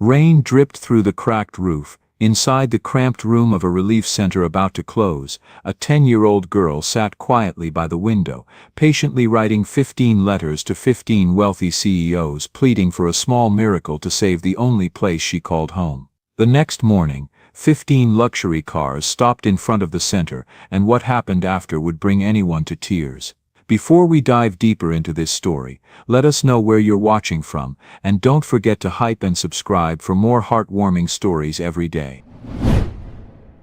Rain dripped through the cracked roof. Inside the cramped room of a relief center about to close, a 10-year-old girl sat quietly by the window, patiently writing 15 letters to 15 wealthy CEOs, pleading for a small miracle to save the only place she called home. The next morning, 15 luxury cars stopped in front of the center, and what happened after would bring anyone to tears. Before we dive deeper into this story, let us know where you're watching from, and don't forget to hype and subscribe for more heartwarming stories every day.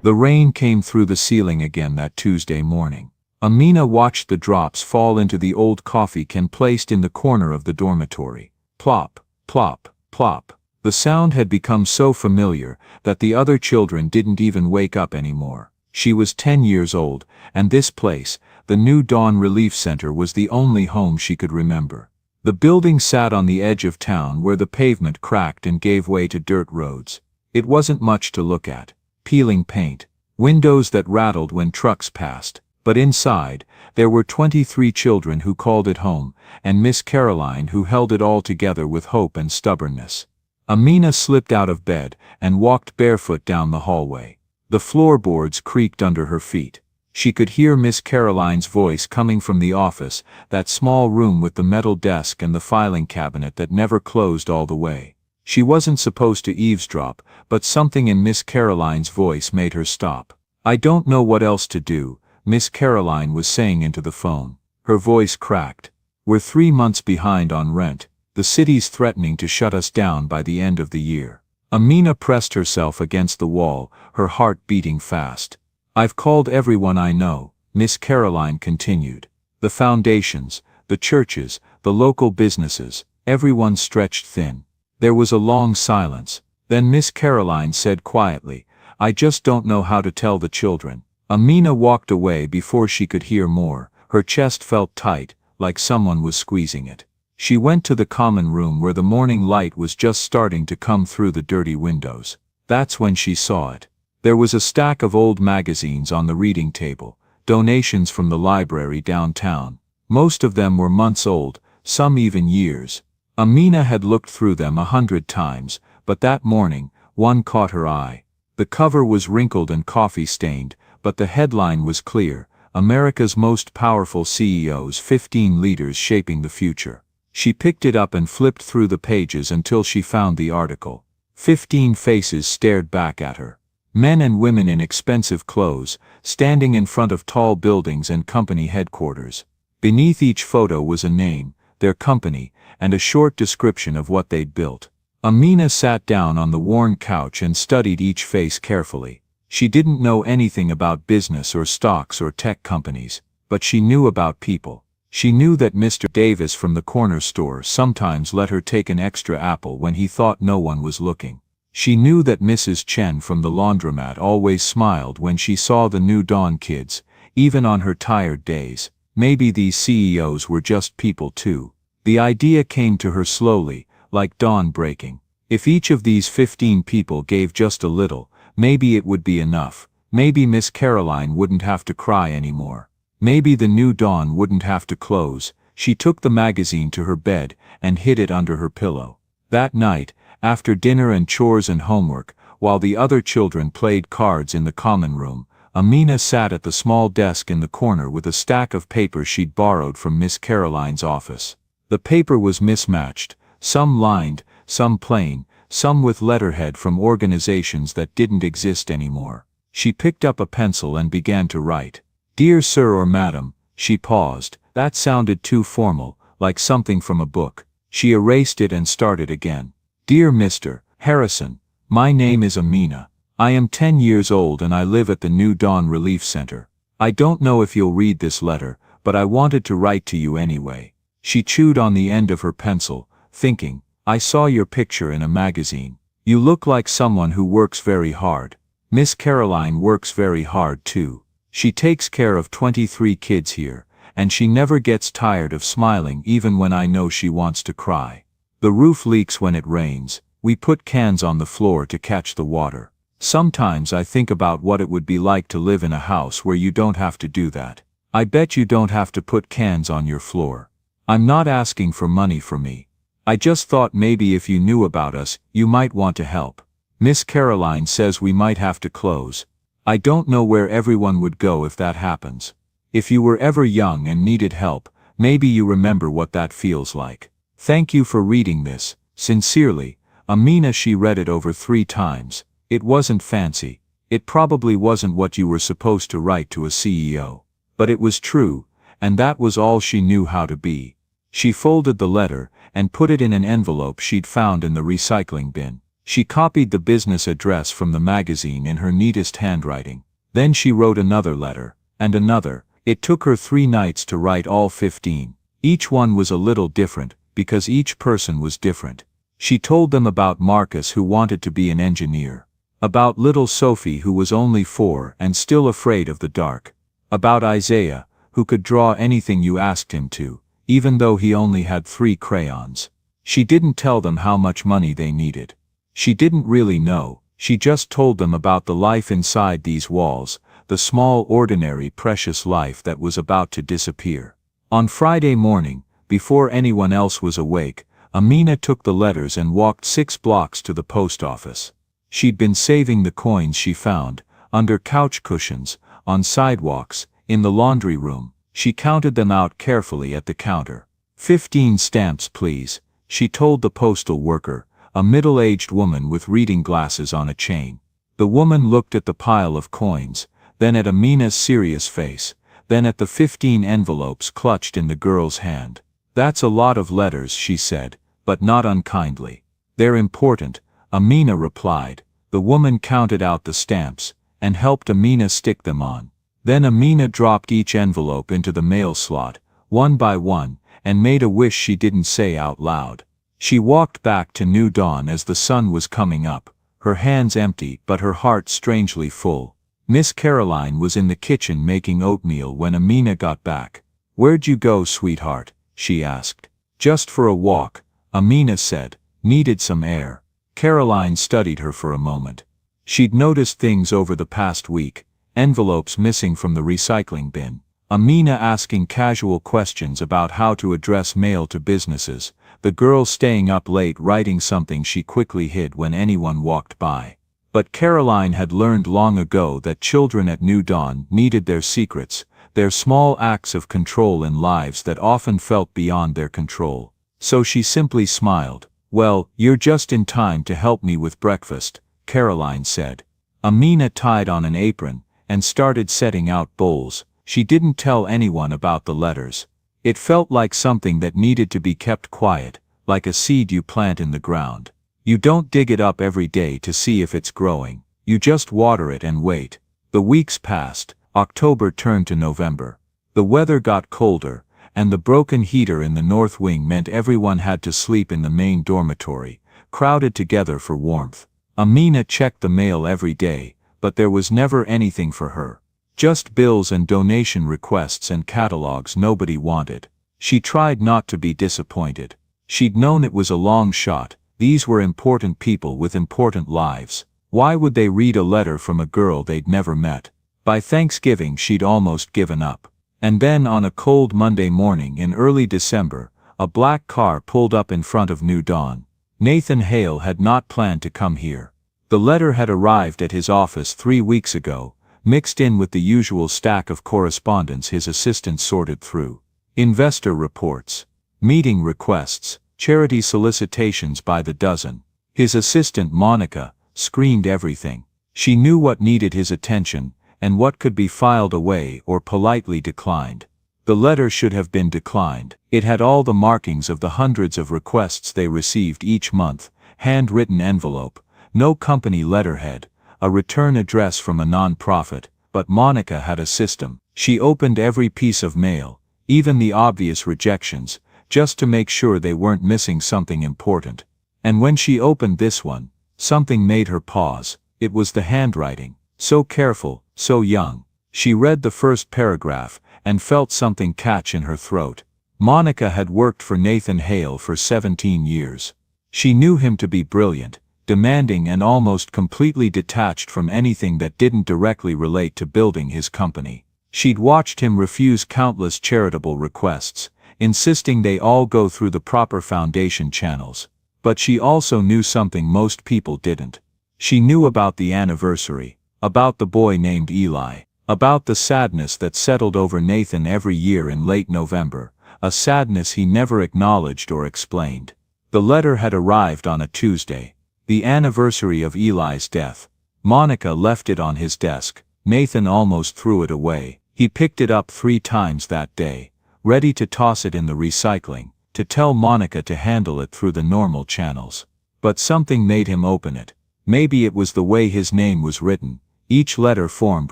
The rain came through the ceiling again that Tuesday morning. Amina watched the drops fall into the old coffee can placed in the corner of the dormitory. Plop, plop, plop. The sound had become so familiar that the other children didn't even wake up anymore. She was 10 years old, and this place, the New Dawn Relief Center, was the only home she could remember. The building sat on the edge of town where the pavement cracked and gave way to dirt roads. It wasn't much to look at. Peeling paint, windows that rattled when trucks passed. But inside, there were 23 children who called it home, and Miss Caroline who held it all together with hope and stubbornness. Amina slipped out of bed and walked barefoot down the hallway. The floorboards creaked under her feet. She could hear Miss Caroline's voice coming from the office, that small room with the metal desk and the filing cabinet that never closed all the way. She wasn't supposed to eavesdrop, but something in Miss Caroline's voice made her stop. "I don't know what else to do," Miss Caroline was saying into the phone. Her voice cracked. "We're 3 months behind on rent. The city's threatening to shut us down by the end of the year." Amina pressed herself against the wall, her heart beating fast. "I've called everyone I know," Miss Caroline continued. "The foundations, the churches, the local businesses, everyone stretched thin." There was a long silence. Then Miss Caroline said quietly, "I just don't know how to tell the children." Amina walked away before she could hear more. Her chest felt tight, like someone was squeezing it. She went to the common room where the morning light was just starting to come through the dirty windows. That's when she saw it. There was a stack of old magazines on the reading table, donations from the library downtown. Most of them were months old, some even years. Amina had looked through them 100 times, but that morning, one caught her eye. The cover was wrinkled and coffee-stained, but the headline was clear: America's Most Powerful CEOs, 15 Leaders Shaping the Future. She picked it up and flipped through the pages until she found the article. 15 faces stared back at her. Men and women in expensive clothes, standing in front of tall buildings and company headquarters. Beneath each photo was a name, their company, and a short description of what they'd built. Amina sat down on the worn couch and studied each face carefully. She didn't know anything about business or stocks or tech companies, but she knew about people. She knew that Mr. Davis from the corner store sometimes let her take an extra apple when he thought no one was looking. She knew that Mrs. Chen from the laundromat always smiled when she saw the New Dawn kids, even on her tired days. Maybe these CEOs were just people too. The idea came to her slowly, like dawn breaking. If each of these 15 people gave just a little, maybe it would be enough. Maybe Miss Caroline wouldn't have to cry anymore. Maybe the New Dawn wouldn't have to close. She took the magazine to her bed and hid it under her pillow. That night, after dinner and chores and homework, while the other children played cards in the common room, Amina sat at the small desk in the corner with a stack of papers she'd borrowed from Miss Caroline's office. The paper was mismatched, some lined, some plain, some with letterhead from organizations that didn't exist anymore. She picked up a pencil and began to write. "Dear Sir or Madam," she paused. That sounded too formal, like something from a book. She erased it and started again. "Dear Mr. Harrison, my name is Amina. I am 10 years old and I live at the New Dawn Relief Center. I don't know if you'll read this letter, but I wanted to write to you anyway." She chewed on the end of her pencil, thinking, "I saw your picture in a magazine. You look like someone who works very hard. Miss Caroline works very hard too. She takes care of 23 kids here, and she never gets tired of smiling even when I know she wants to cry. The roof leaks when it rains. We put cans on the floor to catch the water. Sometimes I think about what it would be like to live in a house where you don't have to do that. I bet you don't have to put cans on your floor. I'm not asking for money from me. I just thought maybe if you knew about us, you might want to help. Miss Caroline says we might have to close. I don't know where everyone would go if that happens. If you were ever young and needed help, maybe you remember what that feels like. Thank you for reading this. Sincerely, Amina. She read it over 3 times. It wasn't fancy. It probably wasn't what you were supposed to write to a CEO. But it was true, and that was all she knew how to be. She folded the letter and put it in an envelope she'd found in the recycling bin. She copied the business address from the magazine in her neatest handwriting. Then she wrote another letter, and another. It took her 3 nights to write all 15. Each one was a little different, because each person was different. She told them about Marcus, who wanted to be an engineer. About little Sophie, who was only 4 and still afraid of the dark. About Isaiah, who could draw anything you asked him to, even though he only had 3 crayons. She didn't tell them how much money they needed. She didn't really know. She just told them about the life inside these walls, the small, ordinary, precious life that was about to disappear. On Friday morning, before anyone else was awake, Amina took the letters and walked 6 blocks to the post office. She'd been saving the coins she found, under couch cushions, on sidewalks, in the laundry room. She counted them out carefully at the counter. 15 stamps, please, she told the postal worker, a middle-aged woman with reading glasses on a chain. The woman looked at the pile of coins, then at Amina's serious face, then at the 15 envelopes clutched in the girl's hand. That's a lot of letters, she said, but not unkindly. They're important, Amina replied. The woman counted out the stamps, and helped Amina stick them on. Then Amina dropped each envelope into the mail slot, one by one, and made a wish she didn't say out loud. She walked back to New Dawn as the sun was coming up, her hands empty but her heart strangely full. Miss Caroline was in the kitchen making oatmeal when Amina got back. Where'd you go, sweetheart? She asked. Just for a walk, Amina said. Needed some air. Caroline studied her for a moment. She'd noticed things over the past week, envelopes missing from the recycling bin, Amina asking casual questions about how to address mail to businesses, the girl staying up late writing something she quickly hid when anyone walked by. But Caroline had learned long ago that children at New Dawn needed their secrets, their small acts of control in lives that often felt beyond their control. So she simply smiled. Well, you're just in time to help me with breakfast, Caroline said. Amina tied on an apron and started setting out bowls. She didn't tell anyone about the letters. It felt like something that needed to be kept quiet, like a seed you plant in the ground. You don't dig it up every day to see if it's growing. You just water it and wait. The weeks passed. October turned to November. The weather got colder, and the broken heater in the north wing meant everyone had to sleep in the main dormitory, crowded together for warmth. Amina checked the mail every day, but there was never anything for her. Just bills and donation requests and catalogs nobody wanted. She tried not to be disappointed. She'd known it was a long shot. These were important people with important lives. Why would they read a letter from a girl they'd never met? By Thanksgiving she'd almost given up. And then on a cold Monday morning in early December, a black car pulled up in front of New Dawn. Nathan Hale had not planned to come here. The letter had arrived at his office 3 weeks ago, mixed in with the usual stack of correspondence his assistant sorted through. Investor reports, meeting requests, charity solicitations by the dozen. His assistant Monica screened everything. She knew what needed his attention, and what could be filed away or politely declined. The letter should have been declined. It had all the markings of the hundreds of requests they received each month, handwritten envelope, no company letterhead, a return address from a non-profit, but Monica had a system. She opened every piece of mail, even the obvious rejections, just to make sure they weren't missing something important. And when she opened this one, something made her pause. It was the handwriting, so careful, so young. She read the first paragraph, and felt something catch in her throat. Monica had worked for Nathan Hale for 17 years. She knew him to be brilliant, demanding and almost completely detached from anything that didn't directly relate to building his company. She'd watched him refuse countless charitable requests, insisting they all go through the proper foundation channels. But she also knew something most people didn't. She knew about the anniversary, about the boy named Eli, about the sadness that settled over Nathan every year in late November, a sadness he never acknowledged or explained. The letter had arrived on a Tuesday, the anniversary of Eli's death. Monica left it on his desk. Nathan almost threw it away. He picked it up 3 times that day, ready to toss it in the recycling, to tell Monica to handle it through the normal channels. But something made him open it. Maybe it was the way his name was written, each letter formed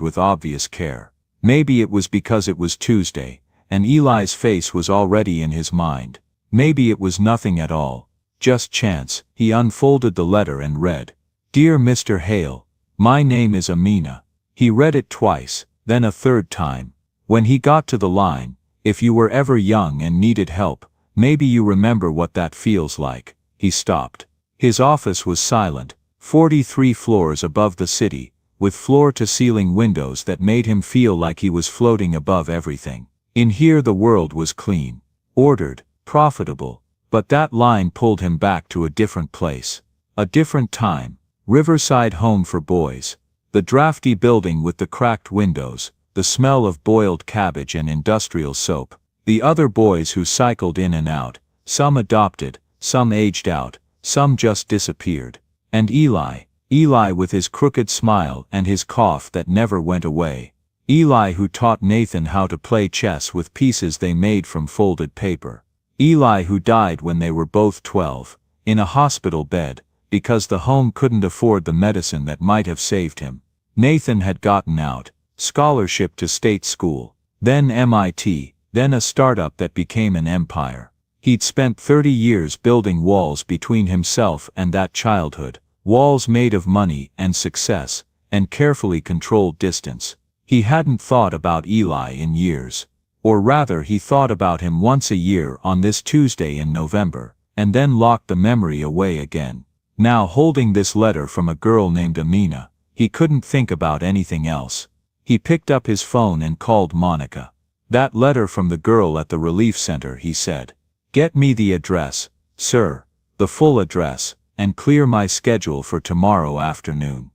with obvious care. Maybe it was because it was Tuesday, and Eli's face was already in his mind. Maybe it was nothing at all, just chance. He unfolded the letter and read, "Dear Mr. Hale, my name is Amina." He read it twice, then a third time. When he got to the line, "If you were ever young and needed help, maybe you remember what that feels like," he stopped. His office was silent, 43 floors above the city, with floor-to-ceiling windows that made him feel like he was floating above everything. In here the world was clean, ordered, profitable, but that line pulled him back to a different place. A different time. Riverside Home for Boys. The drafty building with the cracked windows, the smell of boiled cabbage and industrial soap. The other boys who cycled in and out, some adopted, some aged out, some just disappeared. And Eli with his crooked smile and his cough that never went away. Eli who taught Nathan how to play chess with pieces they made from folded paper. Eli who died when they were both 12, in a hospital bed, because the home couldn't afford the medicine that might have saved him. Nathan had gotten out, scholarship to state school, then MIT, then a startup that became an empire. He'd spent 30 years building walls between himself and that childhood, walls made of money and success, and carefully controlled distance. He hadn't thought about Eli in years. Or rather, he thought about him once a year on this Tuesday in November, and then locked the memory away again. Now, holding this letter from a girl named Amina, he couldn't think about anything else. He picked up his phone and called Monica. "That letter from the girl at the relief center," he said. "Get me the address, sir, the full address, and clear my schedule for tomorrow afternoon.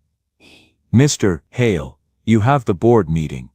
Mr. Hale, you have the board meeting.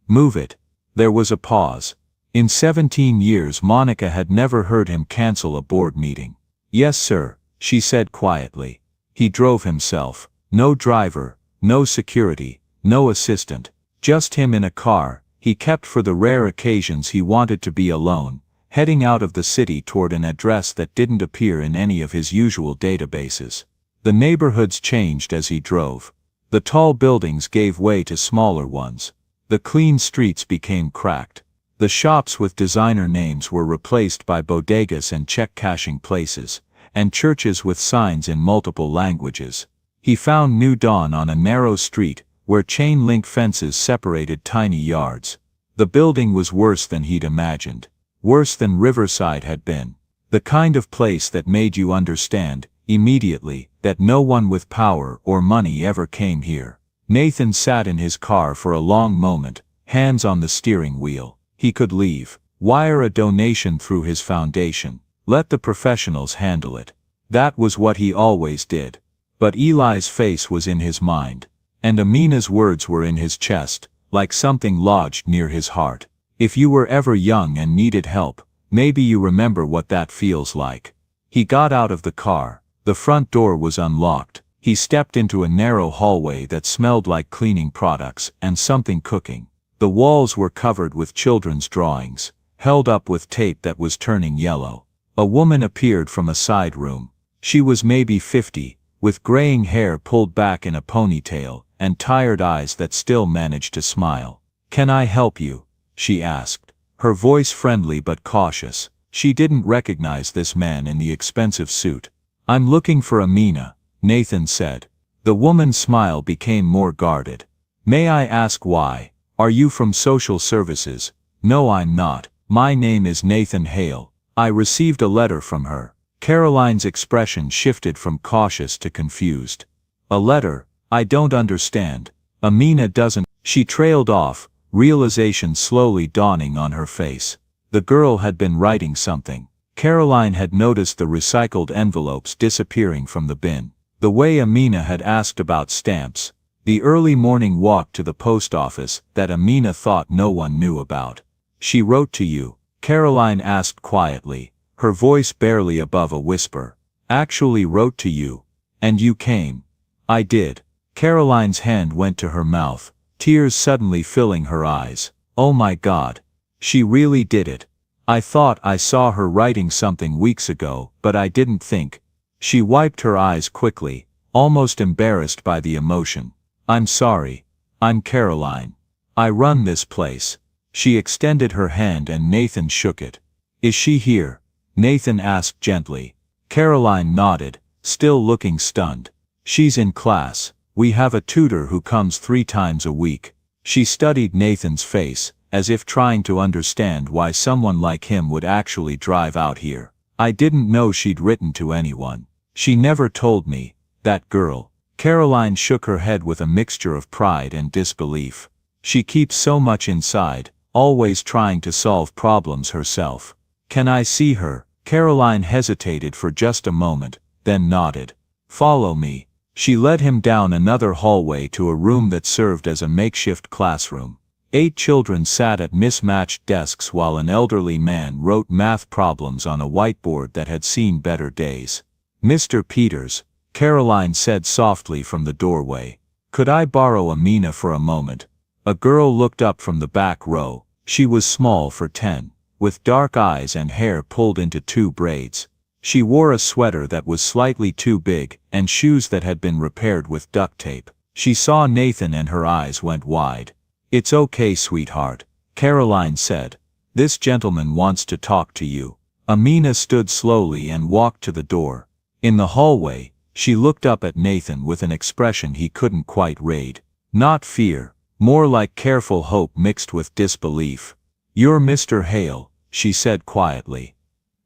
Move it." There was a pause. In 17 years Monica had never heard him cancel a board meeting. "Yes, sir," she said quietly. He drove himself. No driver, no security, no assistant. Just him in a car he kept for the rare occasions he wanted to be alone, heading out of the city toward an address that didn't appear in any of his usual databases. The neighborhoods changed as he drove. The tall buildings gave way to smaller ones. The clean streets became cracked. The shops with designer names were replaced by bodegas and check-cashing places, and churches with signs in multiple languages. He found New Dawn on a narrow street, where chain-link fences separated tiny yards. The building was worse than he'd imagined. Worse than Riverside had been. The kind of place that made you understand, immediately, that no one with power or money ever came here. Nathan sat in his car for a long moment, hands on the steering wheel. He could leave, wire a donation through his foundation, let the professionals handle it. That was what he always did. But Eli's face was in his mind, and Amina's words were in his chest, like something lodged near his heart. "If you were ever young and needed help, maybe you remember what that feels like." He got out of the car. The front door was unlocked. He stepped into a narrow hallway that smelled like cleaning products and something cooking. The walls were covered with children's drawings, held up with tape that was turning yellow. A woman appeared from a side room. She was maybe 50, with graying hair pulled back in a ponytail, and tired eyes that still managed to smile. "Can I help you?" she asked, her voice friendly but cautious. She didn't recognize this man in the expensive suit. "I'm looking for Amina," Nathan said. The woman's smile became more guarded. "May I ask why? Are you from social services?" "No, I'm not. My name is Nathan Hale. I received a letter from her." Caroline's expression shifted from cautious to confused. "A letter? I don't understand. Amina doesn't..." She trailed off, realization slowly dawning on her face. The girl had been writing something. Caroline had noticed the recycled envelopes disappearing from the bin. The way Amina had asked about stamps. The early morning walk to the post office that Amina thought no one knew about. She wrote to you? Caroline asked quietly, her voice barely above a whisper. Actually wrote to you. And you came. I did. Caroline's hand went to her mouth, tears suddenly filling her eyes. Oh my God. She really did it. I thought I saw her writing something weeks ago, but I didn't think. She wiped her eyes quickly, almost embarrassed by the emotion. I'm sorry. I'm Caroline. I run this place. She extended her hand and Nathan shook it. Is she here? Nathan asked gently. Caroline nodded, still looking stunned. She's in class. We have a tutor who comes 3 times a week. She studied Nathan's face, as if trying to understand why someone like him would actually drive out here. I didn't know she'd written to anyone. She never told me. That girl. Caroline shook her head with a mixture of pride and disbelief. She keeps so much inside, always trying to solve problems herself. Can I see her? Caroline hesitated for just a moment, then nodded. Follow me. She led him down another hallway to a room that served as a makeshift classroom. 8 children sat at mismatched desks while an elderly man wrote math problems on a whiteboard that had seen better days. Mr. Peters, Caroline said softly from the doorway. Could I borrow Amina for a moment? A girl looked up from the back row. She was small for 10, with dark eyes and hair pulled into 2 braids. She wore a sweater that was slightly too big and shoes that had been repaired with duct tape. She saw Nathan and her eyes went wide. It's okay, sweetheart, Caroline said. This gentleman wants to talk to you. Amina stood slowly and walked to the door. In the hallway, she looked up at Nathan with an expression he couldn't quite read. Not fear, more like careful hope mixed with disbelief. You're Mr. Hale, she said quietly.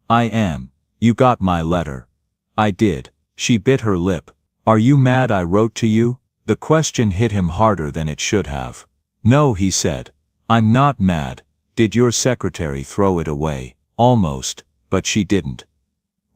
I am. You got my letter. I did. She bit her lip. Are you mad I wrote to you? The question hit him harder than it should have. No, he said. I'm not mad. Did your secretary throw it away? Almost, but she didn't.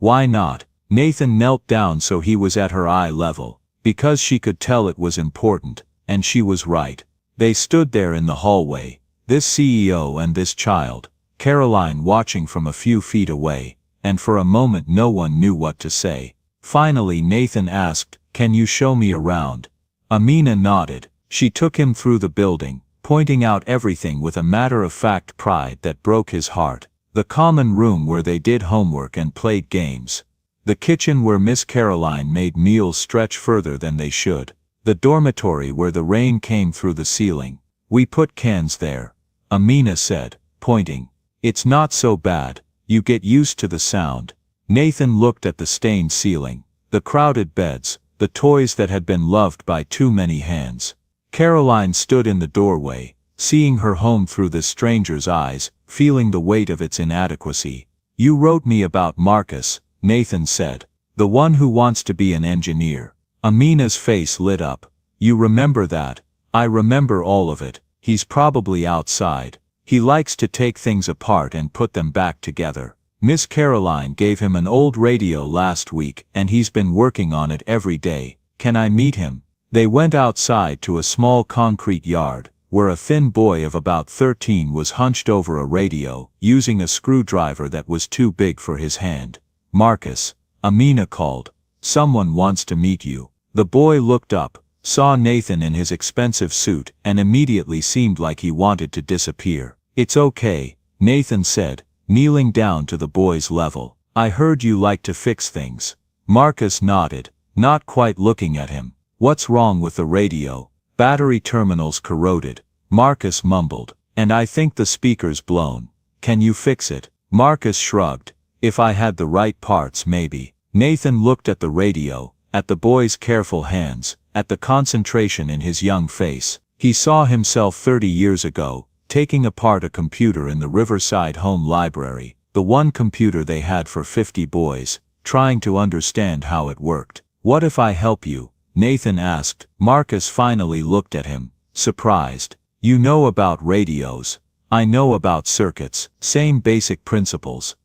Why not? Nathan knelt down so he was at her eye level. Because she could tell it was important, and she was right. They stood there in the hallway, this CEO and this child, Caroline watching from a few feet away, and for a moment no one knew what to say. Finally Nathan asked, Can you show me around? Amina nodded. She took him through the building, pointing out everything with a matter-of-fact pride that broke his heart. The common room where they did homework and played games. The kitchen where Miss Caroline made meals stretch further than they should. The dormitory where the rain came through the ceiling. We put cans there, Amina said, pointing. It's not so bad, you get used to the sound. Nathan looked at the stained ceiling, the crowded beds, the toys that had been loved by too many hands. Caroline stood in the doorway, seeing her home through this stranger's eyes, feeling the weight of its inadequacy. You wrote me about Marcus, Nathan said. The one who wants to be an engineer. Amina's face lit up. You remember that? I remember all of it. He's probably outside. He likes to take things apart and put them back together. Miss Caroline gave him an old radio last week and he's been working on it every day. Can I meet him? They went outside to a small concrete yard, where a thin boy of about 13 was hunched over a radio, using a screwdriver that was too big for his hand. Marcus, Amina called. Someone wants to meet you. The boy looked up, saw Nathan in his expensive suit, and immediately seemed like he wanted to disappear. It's okay, Nathan said, kneeling down to the boy's level. I heard you like to fix things. Marcus nodded, not quite looking at him. What's wrong with the radio? Battery terminals corroded. Marcus mumbled. And I think the speaker's blown. Can you fix it? Marcus shrugged. If I had the right parts maybe. Nathan looked at the radio, at the boy's careful hands, at the concentration in his young face. He saw himself 30 years ago, taking apart a computer in the Riverside Home Library, the one computer they had for 50 boys, trying to understand how it worked. What if I help you? Nathan asked. Marcus finally looked at him, surprised. You know about radios. I know about circuits, same basic principles.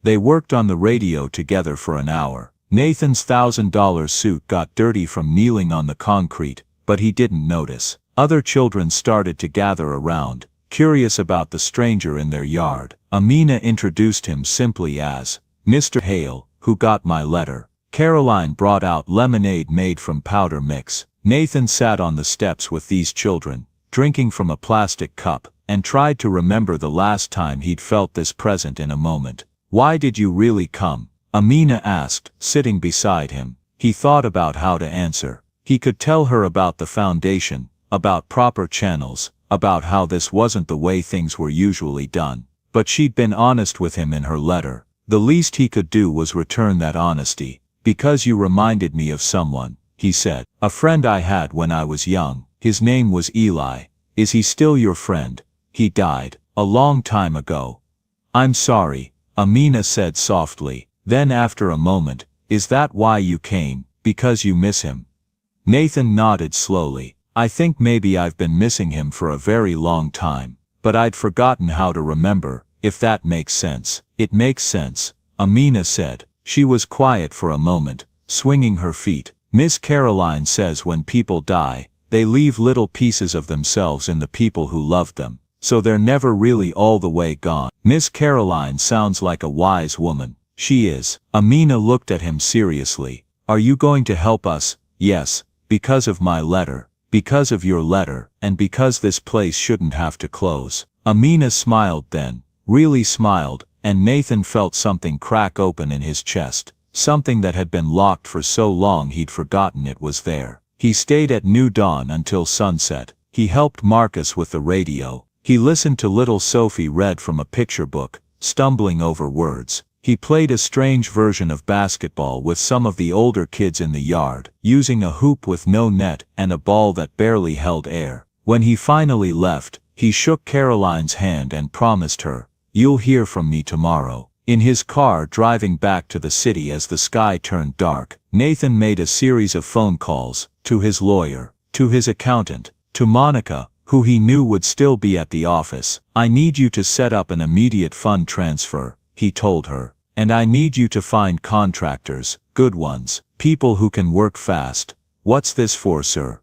They worked on the radio together for an hour. Nathan's $1,000 suit got dirty from kneeling on the concrete, but he didn't notice. Other children started to gather around, curious about the stranger in their yard. Amina introduced him simply as Mr. Hale, who got my letter. Caroline brought out lemonade made from powder mix. Nathan sat on the steps with these children, drinking from a plastic cup, and tried to remember the last time he'd felt this present in a moment. Why did you really come? Amina asked, sitting beside him. He thought about how to answer. He could tell her about the foundation, about proper channels, about how this wasn't the way things were usually done. But she'd been honest with him in her letter. The least he could do was return that honesty. Because you reminded me of someone, he said. A friend I had when I was young. His name was Eli. Is he still your friend? He died a long time ago. I'm sorry, Amina said softly. Then after a moment, is that why you came? Because you miss him? Nathan nodded slowly. I think maybe I've been missing him for a very long time, but I'd forgotten how to remember, if that makes sense. It makes sense, Amina said. She was quiet for a moment, swinging her feet. Miss Caroline says when people die, they leave little pieces of themselves in the people who loved them, so they're never really all the way gone. Miss Caroline sounds like a wise woman. She is. Amina looked at him seriously. Are you going to help us? Yes, because of my letter, because of your letter, and because this place shouldn't have to close. Amina smiled then, really smiled, and Nathan felt something crack open in his chest, something that had been locked for so long he'd forgotten it was there. He stayed at New Dawn until sunset. He helped Marcus with the radio. He listened to little Sophie read from a picture book, stumbling over words. He played a strange version of basketball with some of the older kids in the yard, using a hoop with no net and a ball that barely held air. When he finally left, he shook Caroline's hand and promised her, "You'll hear from me tomorrow." In his car driving back to the city as the sky turned dark, Nathan made a series of phone calls, to his lawyer, to his accountant, to Monica, who he knew would still be at the office. I need you to set up an immediate fund transfer, he told her. And I need you to find contractors, good ones, people who can work fast. What's this for, sir?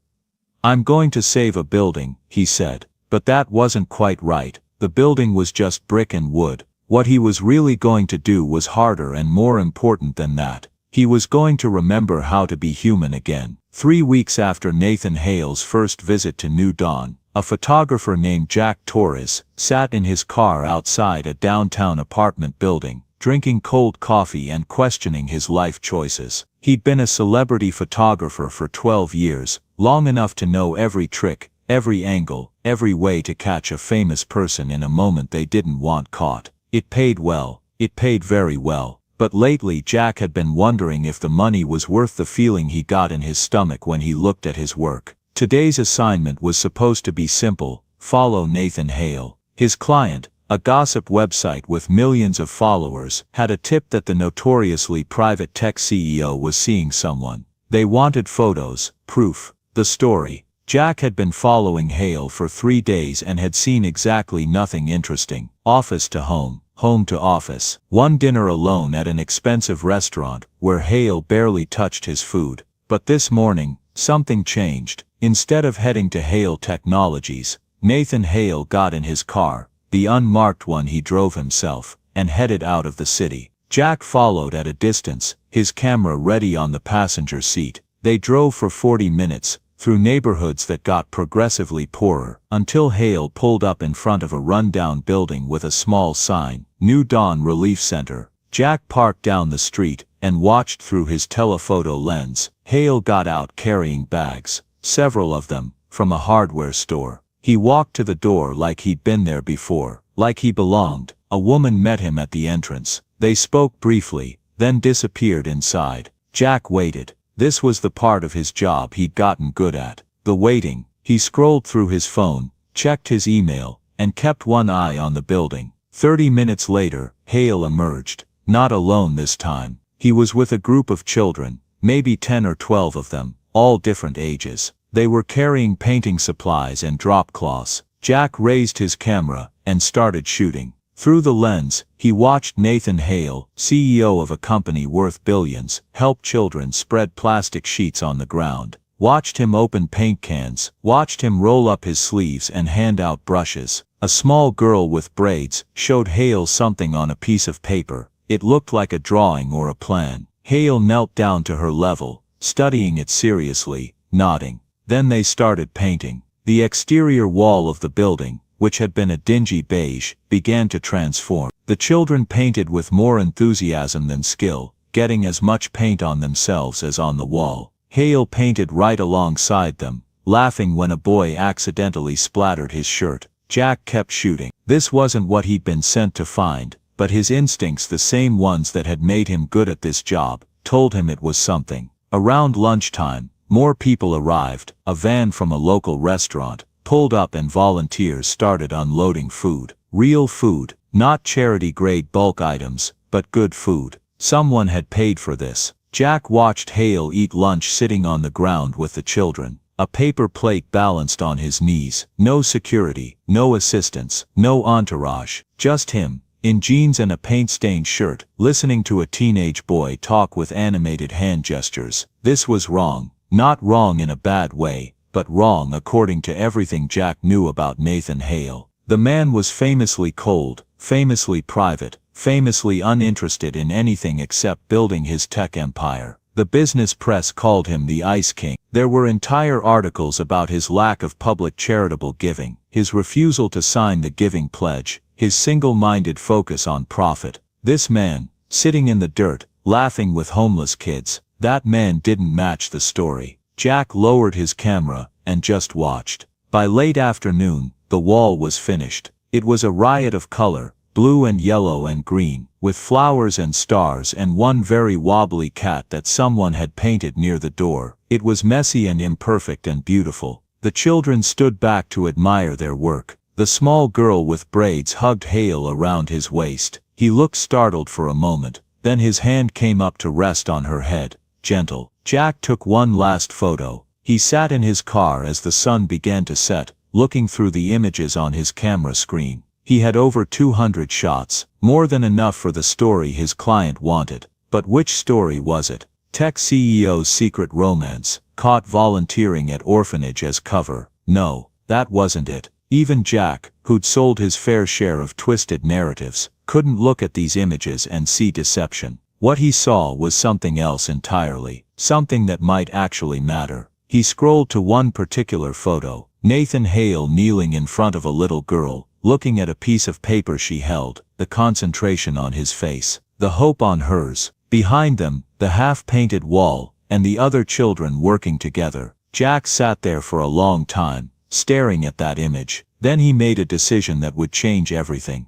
I'm going to save a building, he said. But that wasn't quite right. The building was just brick and wood. What he was really going to do was harder and more important than that. He was going to remember how to be human again. 3 weeks after Nathan Hale's first visit to New Dawn, a photographer named Jack Torres sat in his car outside a downtown apartment building, drinking cold coffee and questioning his life choices. He'd been a celebrity photographer for 12 years, long enough to know every trick, every angle, every way to catch a famous person in a moment they didn't want caught. It paid well, it paid very well, but lately Jack had been wondering if the money was worth the feeling he got in his stomach when he looked at his work. Today's assignment was supposed to be simple: follow Nathan Hale. His client, a gossip website with millions of followers, had a tip that the notoriously private tech CEO was seeing someone. They wanted photos, proof, the story. Jack had been following Hale for 3 days and had seen exactly nothing interesting. Office to home, home to office. One dinner alone at an expensive restaurant, where Hale barely touched his food. But this morning, something changed. Instead of heading to Hale Technologies, Nathan Hale got in his car, the unmarked one he drove himself, and headed out of the city. Jack followed at a distance, his camera ready on the passenger seat. They drove for 40 minutes, through neighborhoods that got progressively poorer, until Hale pulled up in front of a rundown building with a small sign, New Dawn Relief Center. Jack parked down the street and watched through his telephoto lens. Hale got out carrying bags, several of them, from a hardware store. He walked to the door like he'd been there before, like he belonged. A woman met him at the entrance. They spoke briefly, then disappeared inside. Jack waited. This was the part of his job he'd gotten good at, the waiting. He scrolled through his phone, checked his email, and kept one eye on the building. 30 minutes later, Hale emerged, not alone this time. He was with a group of children, maybe 10 or 12 of them, all different ages. They were carrying painting supplies and drop cloths. Jack raised his camera and started shooting. Through the lens, he watched Nathan Hale, CEO of a company worth billions, help children spread plastic sheets on the ground. Watched him open paint cans, watched him roll up his sleeves and hand out brushes. A small girl with braids showed Hale something on a piece of paper. It looked like a drawing or a plan. Hale knelt down to her level, studying it seriously, nodding. Then they started painting. The exterior wall of the building, which had been a dingy beige, began to transform. The children painted with more enthusiasm than skill, getting as much paint on themselves as on the wall. Hale painted right alongside them, laughing when a boy accidentally splattered his shirt. Jack kept shooting. This wasn't what he'd been sent to find, but his instincts, the same ones that had made him good at this job, told him it was something. Around lunchtime, more people arrived. A van from a local restaurant pulled up and volunteers started unloading food. Real food, not charity-grade bulk items, but good food. Someone had paid for this. Jack watched Hale eat lunch sitting on the ground with the children. A paper plate balanced on his knees. No security, no assistants, no entourage. Just him, in jeans and a paint-stained shirt, listening to a teenage boy talk with animated hand gestures. This was wrong. Not wrong in a bad way, but wrong according to everything Jack knew about Nathan Hale. The man was famously cold, famously private, famously uninterested in anything except building his tech empire. The business press called him the Ice King. There were entire articles about his lack of public charitable giving, his refusal to sign the giving pledge, his single-minded focus on profit. This man, sitting in the dirt, laughing with homeless kids, that man didn't match the story. Jack lowered his camera and just watched. By late afternoon, the wall was finished. It was a riot of color, blue and yellow and green, with flowers and stars and one very wobbly cat that someone had painted near the door. It was messy and imperfect and beautiful. The children stood back to admire their work. The small girl with braids hugged Hale around his waist. He looked startled for a moment, then his hand came up to rest on her head. Gentle. Jack took one last photo. He sat in his car as the sun began to set, looking through the images on his camera screen. He had over 200 shots, more than enough for the story his client wanted. But which story was it? Tech CEO's secret romance, caught volunteering at orphanage as cover. No, that wasn't it. Even Jack, who'd sold his fair share of twisted narratives, couldn't look at these images and see deception. What he saw was something else entirely, something that might actually matter. He scrolled to one particular photo, Nathan Hale kneeling in front of a little girl, looking at a piece of paper she held, the concentration on his face, the hope on hers. Behind them, the half-painted wall, and the other children working together. Jack sat there for a long time, staring at that image. Then he made a decision that would change everything.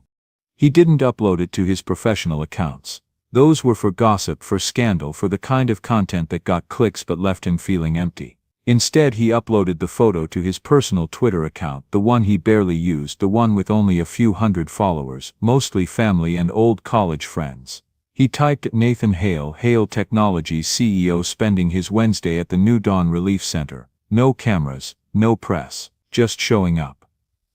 He didn't upload it to his professional accounts. Those were for gossip, for scandal, for the kind of content that got clicks but left him feeling empty. Instead, he uploaded the photo to his personal Twitter account, the one he barely used, the one with only a few hundred followers, mostly family and old college friends. He typed Nathan Hale, Hale Technologies CEO spending his Wednesday at the New Dawn Relief Center. No cameras, no press, just showing up.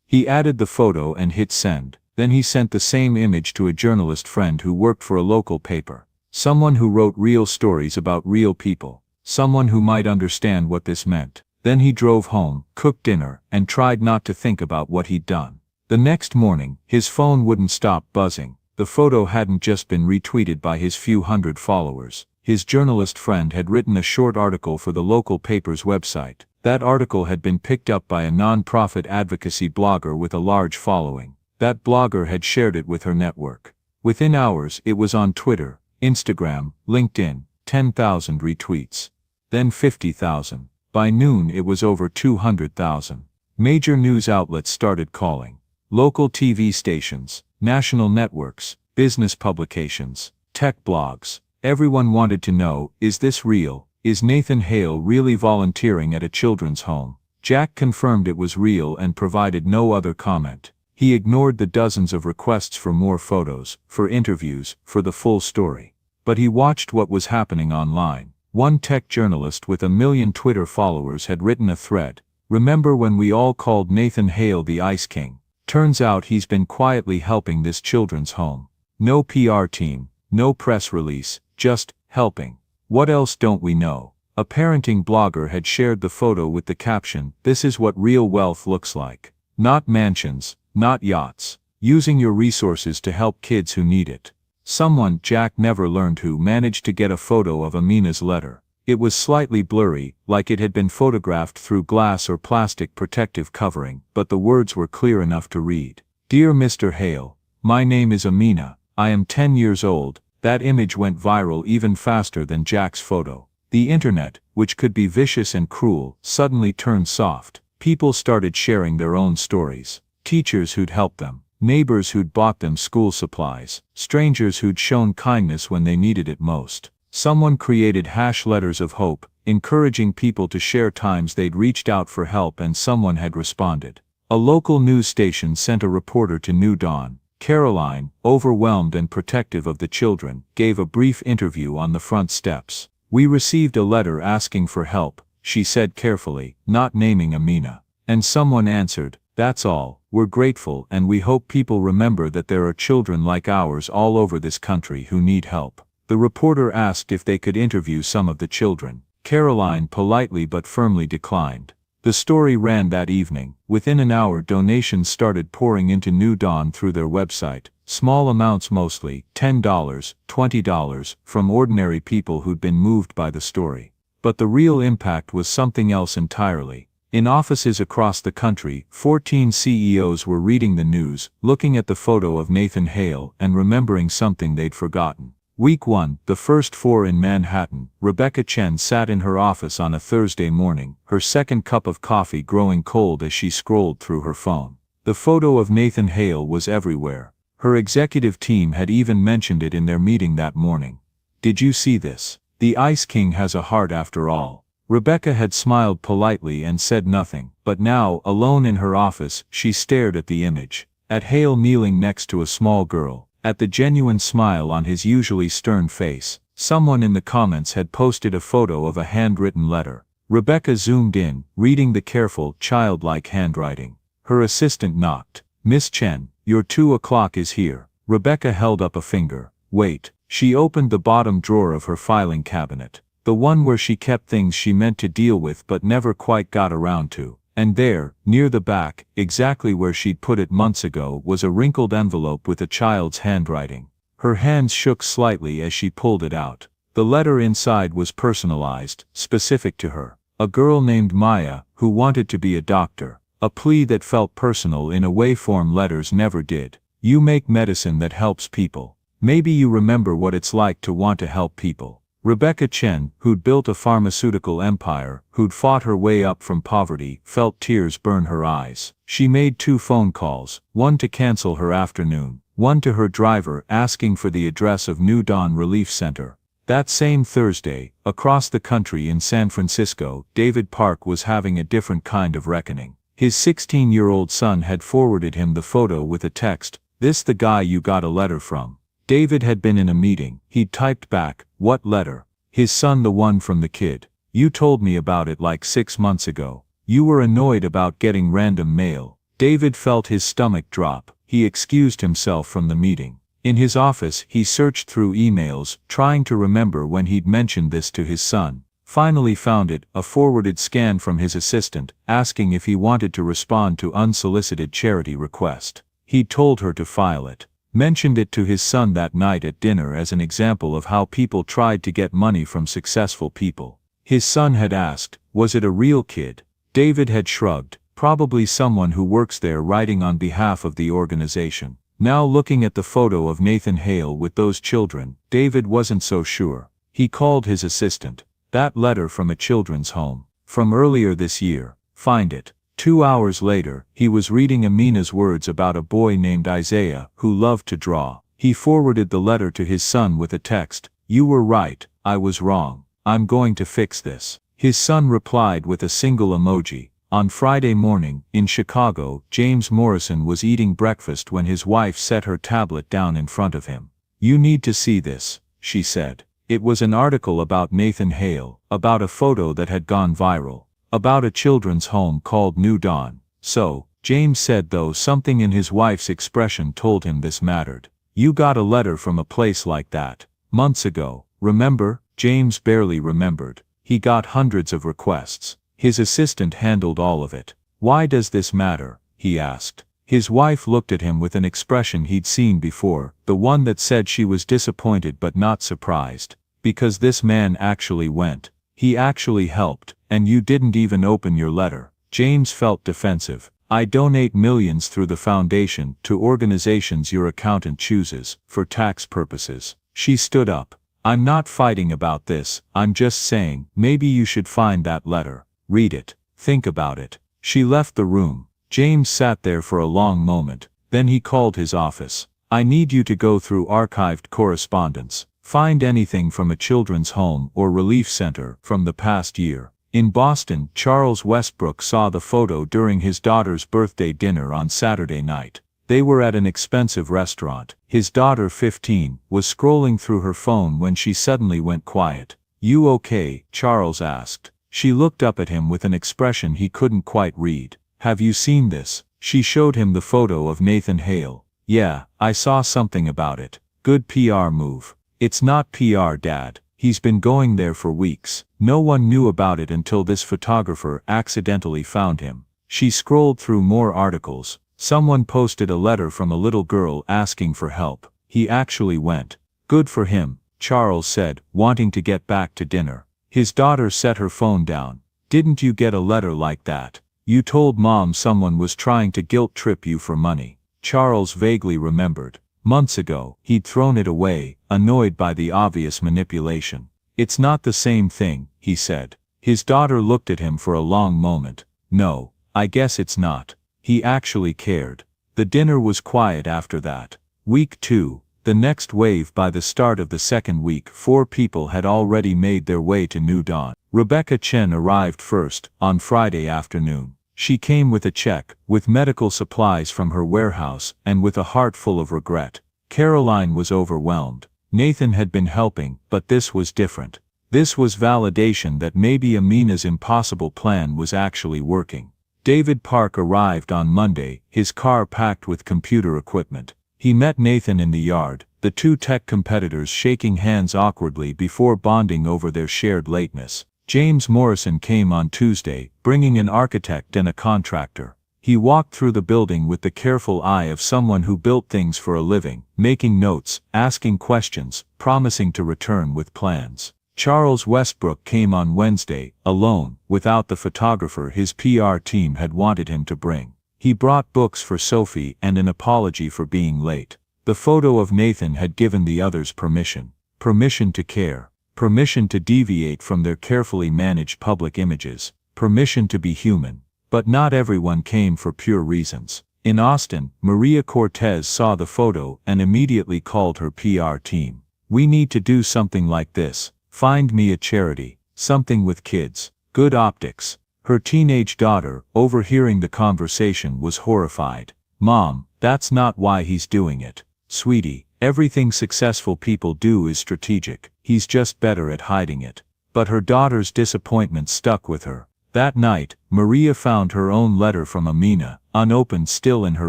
He added the photo and hit send. Then he sent the same image to a journalist friend who worked for a local paper. Someone who wrote real stories about real people. Someone who might understand what this meant. Then he drove home, cooked dinner, and tried not to think about what he'd done. The next morning, his phone wouldn't stop buzzing. The photo hadn't just been retweeted by his few hundred followers. His journalist friend had written a short article for the local paper's website. That article had been picked up by a non-profit advocacy blogger with a large following. That blogger had shared it with her network. Within hours, it was on Twitter, Instagram, LinkedIn, 10,000 retweets. Then 50,000. By noon, it was over 200,000. Major news outlets started calling. Local TV stations, national networks, business publications, tech blogs. Everyone wanted to know, is this real? Is Nathan Hale really volunteering at a children's home? Jack confirmed it was real and provided no other comment. He ignored the dozens of requests for more photos, for interviews, for the full story. But he watched what was happening online. One tech journalist with 1 million Twitter followers had written a thread. Remember when we all called Nathan Hale the Ice King? Turns out he's been quietly helping this children's home. No PR team, no press release, just helping. What else don't we know? A parenting blogger had shared the photo with the caption, "This is what real wealth looks like. Not mansions, not yachts. Using your resources to help kids who need it." Someone, Jack never learned who, managed to get a photo of Amina's letter. It was slightly blurry, like it had been photographed through glass or plastic protective covering, but the words were clear enough to read. "Dear Mr. Hale, my name is Amina. I am 10 years old." That image went viral even faster than Jack's photo. The internet, which could be vicious and cruel, suddenly turned soft. People started sharing their own stories. Teachers who'd helped them. Neighbors who'd bought them school supplies. Strangers who'd shown kindness when they needed it most. Someone created #letters of hope, encouraging people to share times they'd reached out for help and someone had responded. A local news station sent a reporter to New Dawn. Caroline, overwhelmed and protective of the children, gave a brief interview on the front steps. "We received a letter asking for help," she said carefully, not naming Amina. "And someone answered, 'That's all. We're grateful and we hope people remember that there are children like ours all over this country who need help.'" The reporter asked if they could interview some of the children. Caroline politely but firmly declined. The story ran that evening. Within an hour, donations started pouring into New Dawn through their website. Small amounts, mostly $10, $20, from ordinary people who'd been moved by the story. But the real impact was something else entirely. In offices across the country, 14 CEOs were reading the news, looking at the photo of Nathan Hale, and remembering something they'd forgotten. Week 1, the first 4 in Manhattan. Rebecca Chen sat in her office on a Thursday morning, her second cup of coffee growing cold as she scrolled through her phone. The photo of Nathan Hale was everywhere. Her executive team had even mentioned it in their meeting that morning. "Did you see this? The Ice King has a heart after all." Rebecca had smiled politely and said nothing, but now, alone in her office, she stared at the image. At Hale kneeling next to a small girl. At the genuine smile on his usually stern face. Someone in the comments had posted a photo of a handwritten letter. Rebecca zoomed in, reading the careful, childlike handwriting. Her assistant knocked. "Miss Chen, your 2 o'clock is here." Rebecca held up a finger. "Wait." She opened the bottom drawer of her filing cabinet. The one where she kept things she meant to deal with but never quite got around to. And there, near the back, exactly where she'd put it months ago, was a wrinkled envelope with a child's handwriting. Her hands shook slightly as she pulled it out. The letter inside was personalized, specific to her. A girl named Maya, who wanted to be a doctor. A plea that felt personal in a way form letters never did. "You make medicine that helps people. Maybe you remember what it's like to want to help people." Rebecca Chen, who'd built a pharmaceutical empire, who'd fought her way up from poverty, felt tears burn her eyes. She made 2 phone calls, one to cancel her afternoon, one to her driver asking for the address of New Dawn Relief Center. That same Thursday, across the country in San Francisco, David Park was having a different kind of reckoning. His 16-year-old son had forwarded him the photo with a text, "This the guy you got a letter from." David had been in a meeting. He'd typed back, "What letter?" His son, "The one from the kid. You told me about it like 6 months ago. You were annoyed about getting random mail." David felt his stomach drop. He excused himself from the meeting. In his office, he searched through emails, trying to remember when he'd mentioned this to his son. Finally found it, a forwarded scan from his assistant, asking if he wanted to respond to unsolicited charity request. He'd told her to file it. Mentioned it to his son that night at dinner as an example of how people tried to get money from successful people. His son had asked, was it a real kid? David had shrugged, probably someone who works there writing on behalf of the organization. Now looking at the photo of Nathan Hale with those children, David wasn't so sure. He called his assistant. "That letter from a children's home. From earlier this year. Find it." 2 hours later, he was reading Amina's words about a boy named Isaiah who loved to draw. He forwarded the letter to his son with a text, "You were right, I was wrong. I'm going to fix this." His son replied with a single emoji. On Friday morning, in Chicago, James Morrison was eating breakfast when his wife set her tablet down in front of him. "You need to see this," she said. It was an article about Nathan Hale, about a photo that had gone viral. About a children's home called New Dawn. "So," James said, though something in his wife's expression told him this mattered. You got a letter from a place like that. Months ago, remember? James barely remembered. He got hundreds of requests. His assistant handled all of it. Why does this matter? He asked. His wife looked at him with an expression he'd seen before, the one that said she was disappointed but not surprised. Because this man actually went. He actually helped, and you didn't even open your letter. James felt defensive. I donate millions through the foundation to organizations your accountant chooses, for tax purposes. She stood up. I'm not fighting about this, I'm just saying, maybe you should find that letter. Read it. Think about it. She left the room. James sat there for a long moment. Then he called his office. I need you to go through archived correspondence. Find anything from a children's home or relief center from the past year. In Boston, Charles Westbrook saw the photo during his daughter's birthday dinner on Saturday night. They were at an expensive restaurant. His daughter, 15, was scrolling through her phone when she suddenly went quiet. You okay? Charles asked. She looked up at him with an expression he couldn't quite read. Have you seen this? She showed him the photo of Nathan Hale. Yeah, I saw something about it. Good PR move. It's not PR, Dad. He's been going there for weeks. No one knew about it until this photographer accidentally found him. She scrolled through more articles. Someone posted a letter from a little girl asking for help. He actually went. Good for him, Charles said, wanting to get back to dinner. His daughter set her phone down. Didn't you get a letter like that? You told Mom someone was trying to guilt-trip you for money. Charles vaguely remembered. Months ago, he'd thrown it away, annoyed by the obvious manipulation. It's not the same thing, he said. His daughter looked at him for a long moment. No, I guess it's not. He actually cared. The dinner was quiet after that. Week 2, the next wave. By the start of the second week, 4 people had already made their way to New Dawn. Rebecca Chen arrived first, on Friday afternoon. She came with a check, with medical supplies from her warehouse, and with a heart full of regret. Caroline was overwhelmed. Nathan had been helping, but this was different. This was validation that maybe Amina's impossible plan was actually working. David Park arrived on Monday, his car packed with computer equipment. He met Nathan in the yard, the 2 tech competitors shaking hands awkwardly before bonding over their shared lateness. James Morrison came on Tuesday, bringing an architect and a contractor. He walked through the building with the careful eye of someone who built things for a living, making notes, asking questions, promising to return with plans. Charles Westbrook came on Wednesday, alone, without the photographer his PR team had wanted him to bring. He brought books for Sophie and an apology for being late. The photo of Nathan had given the others permission. Permission to care. Permission to deviate from their carefully managed public images. Permission to be human. But not everyone came for pure reasons. In Austin, Maria Cortez saw the photo and immediately called her PR team. We need to do something like this. Find me a charity. Something with kids. Good optics. Her teenage daughter, overhearing the conversation, was horrified. Mom, that's not why he's doing it. Sweetie, everything successful people do is strategic. He's just better at hiding it. But her daughter's disappointment stuck with her. That night, Maria found her own letter from Amina, unopened still in her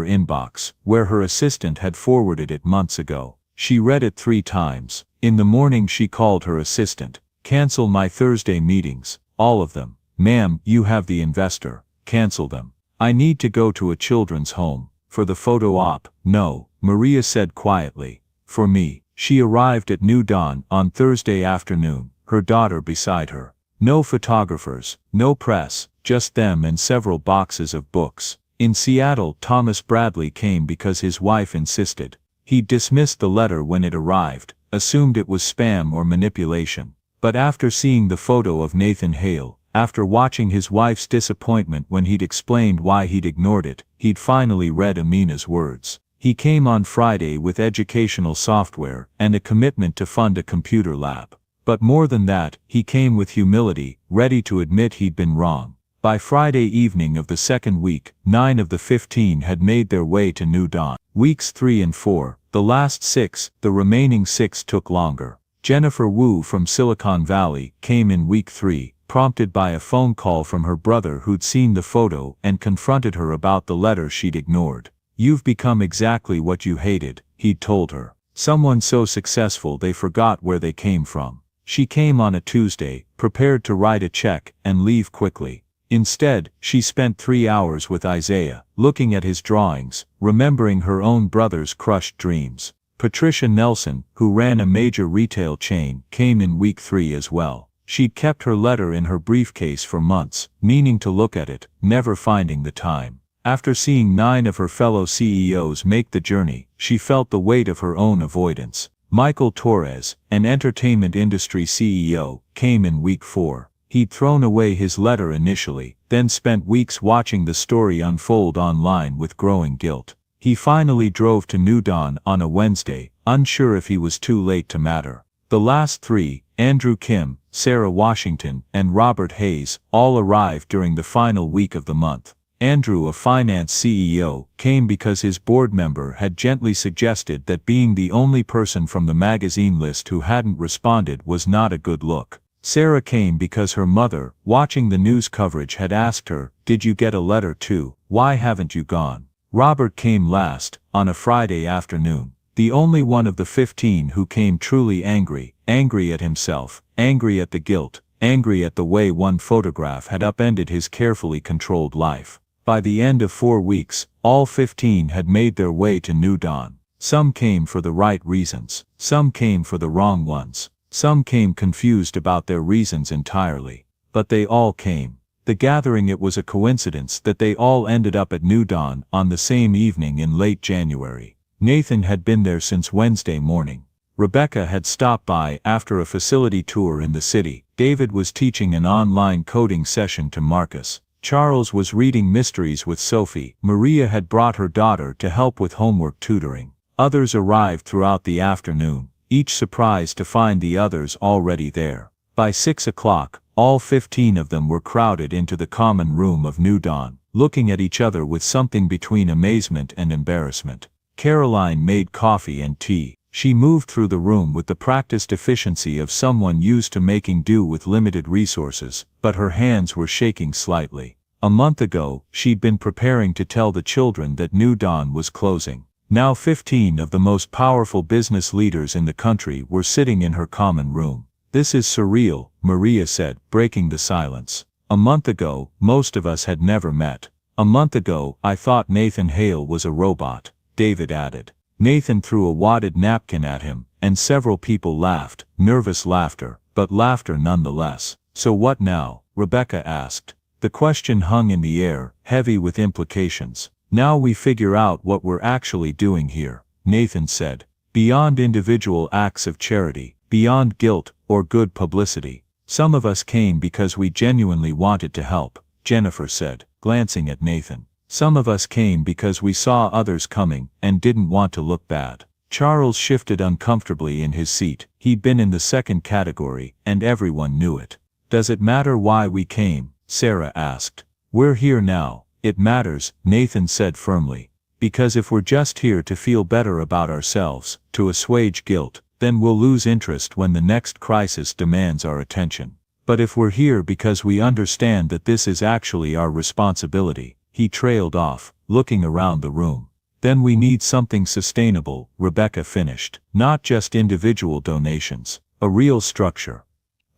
inbox, where her assistant had forwarded it months ago. She read it 3 times. In the morning she called her assistant. Cancel my Thursday meetings, all of them. Ma'am, you have the investor. Cancel them. I need to go to a children's home. For the photo op, no, Maria said quietly. For me. She arrived at New Dawn on Thursday afternoon, her daughter beside her. No photographers, no press, just them and several boxes of books. In Seattle, Thomas Bradley came because his wife insisted. He dismissed the letter when it arrived, assumed it was spam or manipulation. But after seeing the photo of Nathan Hale, after watching his wife's disappointment when he'd explained why he'd ignored it, he'd finally read Amina's words. He came on Friday with educational software and a commitment to fund a computer lab. But more than that, he came with humility, ready to admit he'd been wrong. By Friday evening of the second week, 9 of the 15 had made their way to New Dawn. Weeks 3 and 4, the last 6, the remaining 6 took longer. Jennifer Wu from Silicon Valley came in week 3, prompted by a phone call from her brother who'd seen the photo and confronted her about the letter she'd ignored. "You've become exactly what you hated," he'd told her. "Someone so successful they forgot where they came from." She came on a Tuesday, prepared to write a check and leave quickly. Instead, she spent 3 hours with Isaiah, looking at his drawings, remembering her own brother's crushed dreams. Patricia Nelson, who ran a major retail chain, came in week 3 as well. She'd kept her letter in her briefcase for months, meaning to look at it, never finding the time. After seeing 9 of her fellow CEOs make the journey, she felt the weight of her own avoidance. Michael Torres, an entertainment industry CEO, came in week 4. He'd thrown away his letter initially, then spent weeks watching the story unfold online with growing guilt. He finally drove to New Dawn on a Wednesday, unsure if he was too late to matter. The last 3, Andrew Kim, Sarah Washington, and Robert Hayes, all arrived during the final week of the month. Andrew, a finance CEO, came because his board member had gently suggested that being the only person from the magazine list who hadn't responded was not a good look. Sarah came because her mother, watching the news coverage, had asked her, "Did you get a letter too? Why haven't you gone?" Robert came last, on a Friday afternoon. The only one of the 15 who came truly angry, angry at himself, angry at the guilt, angry at the way one photograph had upended his carefully controlled life. By the end of 4 weeks, all 15 had made their way to New Dawn. Some came for the right reasons, some came for the wrong ones, some came confused about their reasons entirely. But they all came. The gathering, it was a coincidence that they all ended up at New Dawn on the same evening in late January. Nathan had been there since Wednesday morning. Rebecca had stopped by after a facility tour in the city. David was teaching an online coding session to Marcus. Charles was reading mysteries with Sophie. Maria had brought her daughter to help with homework tutoring. Others arrived throughout the afternoon, each surprised to find the others already there. By 6 o'clock, all 15 of them were crowded into the common room of New Dawn, looking at each other with something between amazement and embarrassment. Caroline made coffee and tea. She moved through the room with the practiced efficiency of someone used to making do with limited resources, but her hands were shaking slightly. A month ago, she'd been preparing to tell the children that New Dawn was closing. Now 15 of the most powerful business leaders in the country were sitting in her common room. "This is surreal," Maria said, breaking the silence. "A month ago, most of us had never met. A month ago, I thought Nathan Hale was a robot," David added. Nathan threw a wadded napkin at him, and several people laughed, nervous laughter, but laughter nonetheless. "So what now?" Rebecca asked. The question hung in the air, heavy with implications. "Now we figure out what we're actually doing here," Nathan said. "Beyond individual acts of charity, beyond guilt or good publicity. Some of us came because we genuinely wanted to help," Jennifer said, glancing at Nathan. "Some of us came because we saw others coming and didn't want to look bad." Charles shifted uncomfortably in his seat. He'd been in the second category, and everyone knew it. "Does it matter why we came?" Sarah asked. "We're here now. It matters," Nathan said firmly. "Because if we're just here to feel better about ourselves, to assuage guilt, then we'll lose interest when the next crisis demands our attention. But if we're here because we understand that this is actually our responsibility," he trailed off, looking around the room. "Then we need something sustainable," Rebecca finished. "Not just individual donations. A real structure.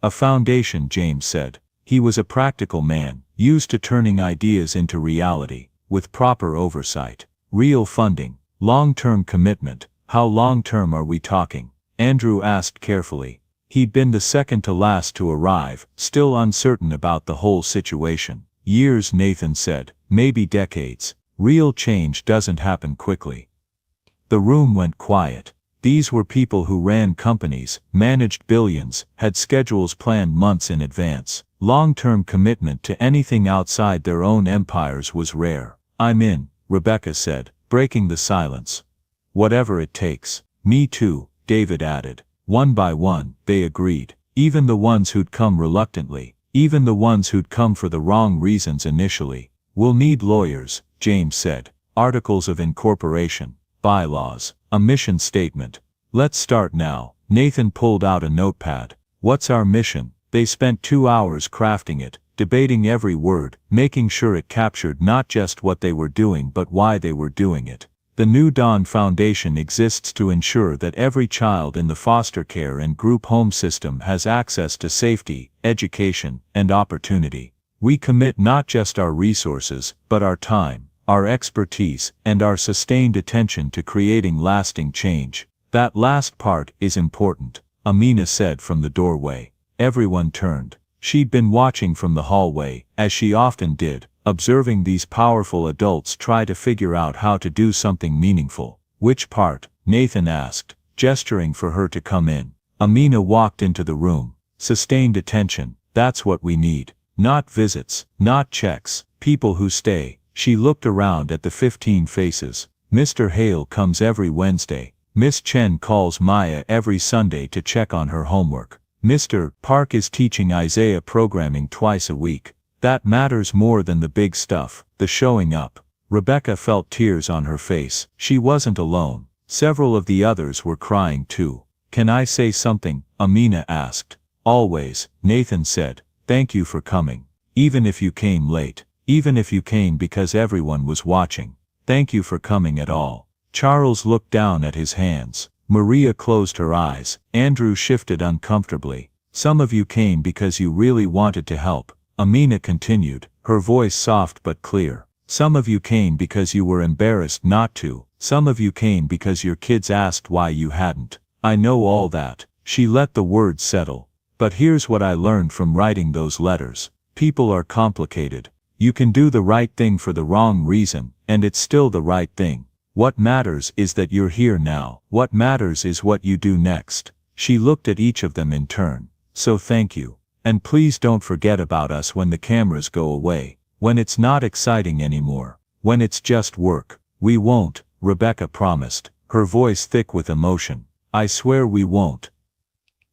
A foundation," James said. He was a practical man, used to turning ideas into reality, with proper oversight. "Real funding. Long-term commitment. How long-term are we talking?" Andrew asked carefully. He'd been the second to last to arrive, still uncertain about the whole situation. "Years," Nathan said. "Maybe decades. Real change doesn't happen quickly." The room went quiet. These were people who ran companies, managed billions, had schedules planned months in advance. Long-term commitment to anything outside their own empires was rare. "I'm in," Rebecca said, breaking the silence. "Whatever it takes." "Me too," David added. One by one, they agreed. Even the ones who'd come reluctantly. Even the ones who'd come for the wrong reasons initially. "We'll need lawyers," James said. "Articles of incorporation, bylaws, a mission statement. Let's start now." Nathan pulled out a notepad. "What's our mission?" They spent 2 hours crafting it, debating every word, making sure it captured not just what they were doing but why they were doing it. The New Dawn Foundation exists to ensure that every child in the foster care and group home system has access to safety, education, and opportunity. We commit not just our resources, but our time, our expertise, and our sustained attention to creating lasting change. That last part is important, Amina said from the doorway. Everyone turned. She'd been watching from the hallway, as she often did, observing these powerful adults try to figure out how to do something meaningful. Which part? Nathan asked, gesturing for her to come in. Amina walked into the room. Sustained attention, that's what we need. Not visits, not checks, people who stay. She looked around at the 15 faces. Mr. Hale comes every Wednesday. Miss Chen calls Maya every Sunday to check on her homework. Mr. Park is teaching Isaiah programming twice a week. That matters more than the big stuff, the showing up. Rebecca felt tears on her face. She wasn't alone. Several of the others were crying too. Can I say something? Amina asked. Always, Nathan said. Thank you for coming. Even if you came late. Even if you came because everyone was watching. Thank you for coming at all. Charles looked down at his hands. Maria closed her eyes. Andrew shifted uncomfortably. Some of you came because you really wanted to help. Amina continued, her voice soft but clear. Some of you came because you were embarrassed not to. Some of you came because your kids asked why you hadn't. I know all that. She let the words settle. But here's what I learned from writing those letters. People are complicated. You can do the right thing for the wrong reason, and it's still the right thing. What matters is that you're here now. What matters is what you do next. She looked at each of them in turn. So thank you. And please don't forget about us when the cameras go away. When it's not exciting anymore. When it's just work. We won't, Rebecca promised, her voice thick with emotion. I swear we won't.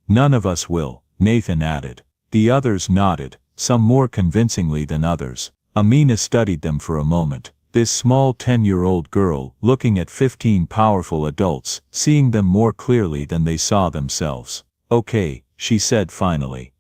None of us will, Nathan added. The others nodded, some more convincingly than others. Amina studied them for a moment. This small 10-year-old girl, looking at 15 powerful adults, seeing them more clearly than they saw themselves. Okay, she said finally.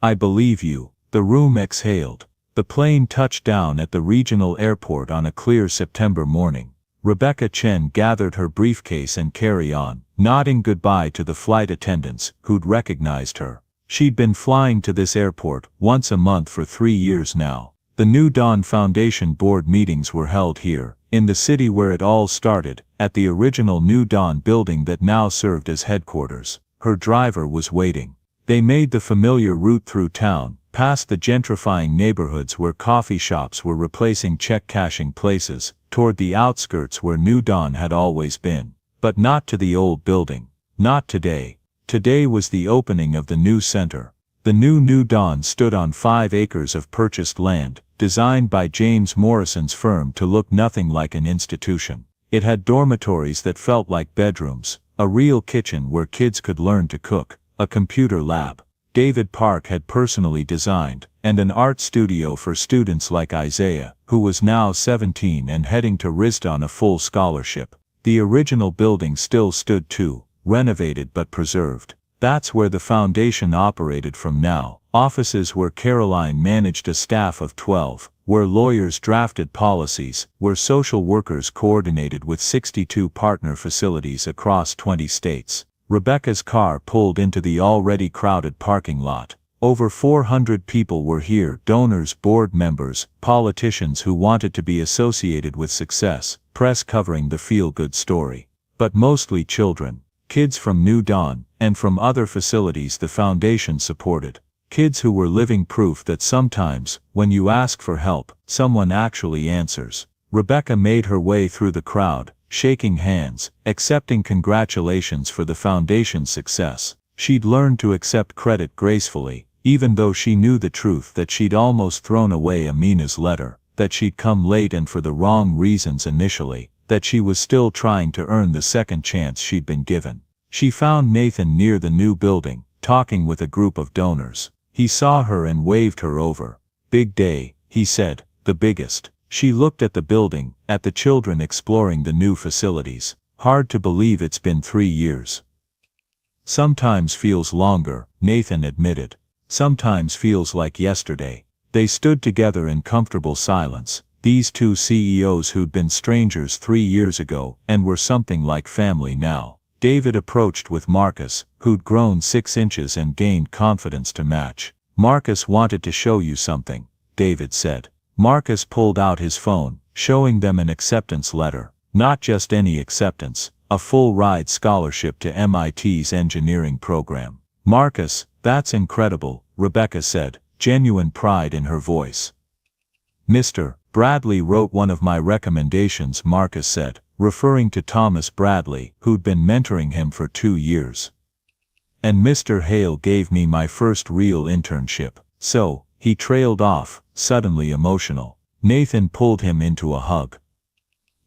I believe you. The room exhaled. The plane touched down at the regional airport on a clear September morning. Rebecca Chen gathered her briefcase and carry-on, nodding goodbye to the flight attendants, who'd recognized her. She'd been flying to this airport once a month for 3 years now. The New Dawn Foundation board meetings were held here, in the city where it all started, at the original New Dawn building that now served as headquarters. Her driver was waiting. They made the familiar route through town, past the gentrifying neighborhoods where coffee shops were replacing check-cashing places, toward the outskirts where New Dawn had always been. But not to the old building. Not today. Today was the opening of the new center. The New Dawn stood on 5 acres of purchased land, designed by James Morrison's firm to look nothing like an institution. It had dormitories that felt like bedrooms, a real kitchen where kids could learn to cook, a computer lab David Park had personally designed, and an art studio for students like Isaiah, who was now 17 and heading to RISD on a full scholarship. The original building still stood too, renovated but preserved. That's where the foundation operated from now. Offices where Caroline managed a staff of 12, where lawyers drafted policies, where social workers coordinated with 62 partner facilities across 20 states. Rebecca's car pulled into the already crowded parking lot. Over 400 people were here, donors, board members, politicians who wanted to be associated with success, press covering the feel-good story. But mostly children. Kids from New Dawn, and from other facilities the foundation supported. Kids who were living proof that sometimes, when you ask for help, someone actually answers. Rebecca made her way through the crowd, shaking hands, accepting congratulations for the foundation's success. She'd learned to accept credit gracefully, even though she knew the truth that she'd almost thrown away Amina's letter, that she'd come late and for the wrong reasons initially, that she was still trying to earn the second chance she'd been given. She found Nathan near the new building, talking with a group of donors. He saw her and waved her over. "Big day," he said, "the biggest." She looked at the building, at the children exploring the new facilities. Hard to believe it's been 3 years. Sometimes feels longer, Nathan admitted. Sometimes feels like yesterday. They stood together in comfortable silence, these two CEOs who'd been strangers 3 years ago and were something like family now. David approached with Marcus, who'd grown 6 inches and gained confidence to match. Marcus wanted to show you something, David said. Marcus pulled out his phone, showing them an acceptance letter. Not just any acceptance, a full-ride scholarship to MIT's engineering program. Marcus, that's incredible, Rebecca said, genuine pride in her voice. Mr. Bradley wrote one of my recommendations, Marcus said, referring to Thomas Bradley, who'd been mentoring him for 2 years. And Mr. Hale gave me my first real internship. So, he trailed off, suddenly emotional. Nathan pulled him into a hug.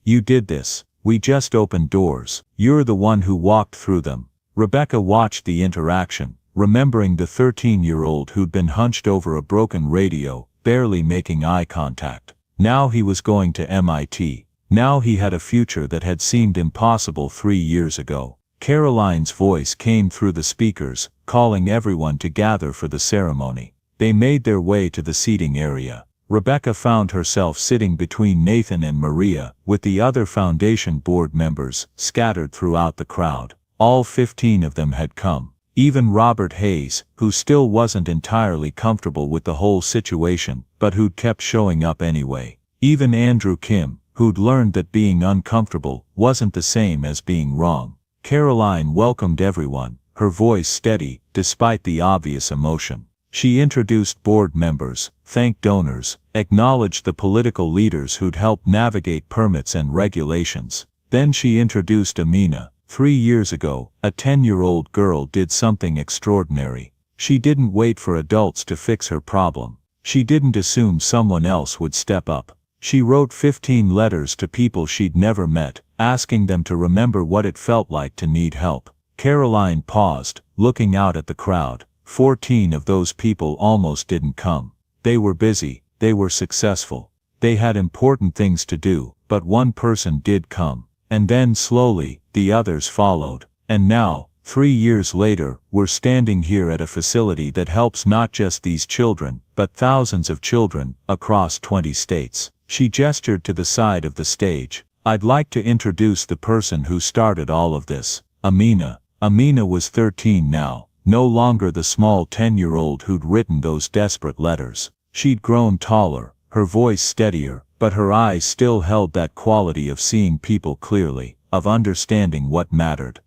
You did this. We just opened doors. You're the one who walked through them. Rebecca watched the interaction, remembering the 13-year-old who'd been hunched over a broken radio, barely making eye contact. Now he was going to MIT. Now he had a future that had seemed impossible 3 years ago. Caroline's voice came through the speakers, calling everyone to gather for the ceremony. They made their way to the seating area. Rebecca found herself sitting between Nathan and Maria, with the other foundation board members scattered throughout the crowd. All 15 of them had come. Even Robert Hayes, who still wasn't entirely comfortable with the whole situation, but who'd kept showing up anyway. Even Andrew Kim, who'd learned that being uncomfortable wasn't the same as being wrong. Caroline welcomed everyone, her voice steady, despite the obvious emotion. She introduced board members, thanked donors, acknowledged the political leaders who'd helped navigate permits and regulations. Then she introduced Amina. 3 years ago, a 10-year-old girl did something extraordinary. She didn't wait for adults to fix her problem. She didn't assume someone else would step up. She wrote 15 letters to people she'd never met, asking them to remember what it felt like to need help. Caroline paused, looking out at the crowd. 14 of those people almost didn't come. They were busy, they were successful. They had important things to do, but one person did come. And then slowly, the others followed. And now, 3 years later, we're standing here at a facility that helps not just these children, but thousands of children, across 20 states. She gestured to the side of the stage. I'd like to introduce the person who started all of this, Amina. Amina was 13 now. No longer the small 10-year-old who'd written those desperate letters. She'd grown taller, her voice steadier, but her eyes still held that quality of seeing people clearly, of understanding what mattered.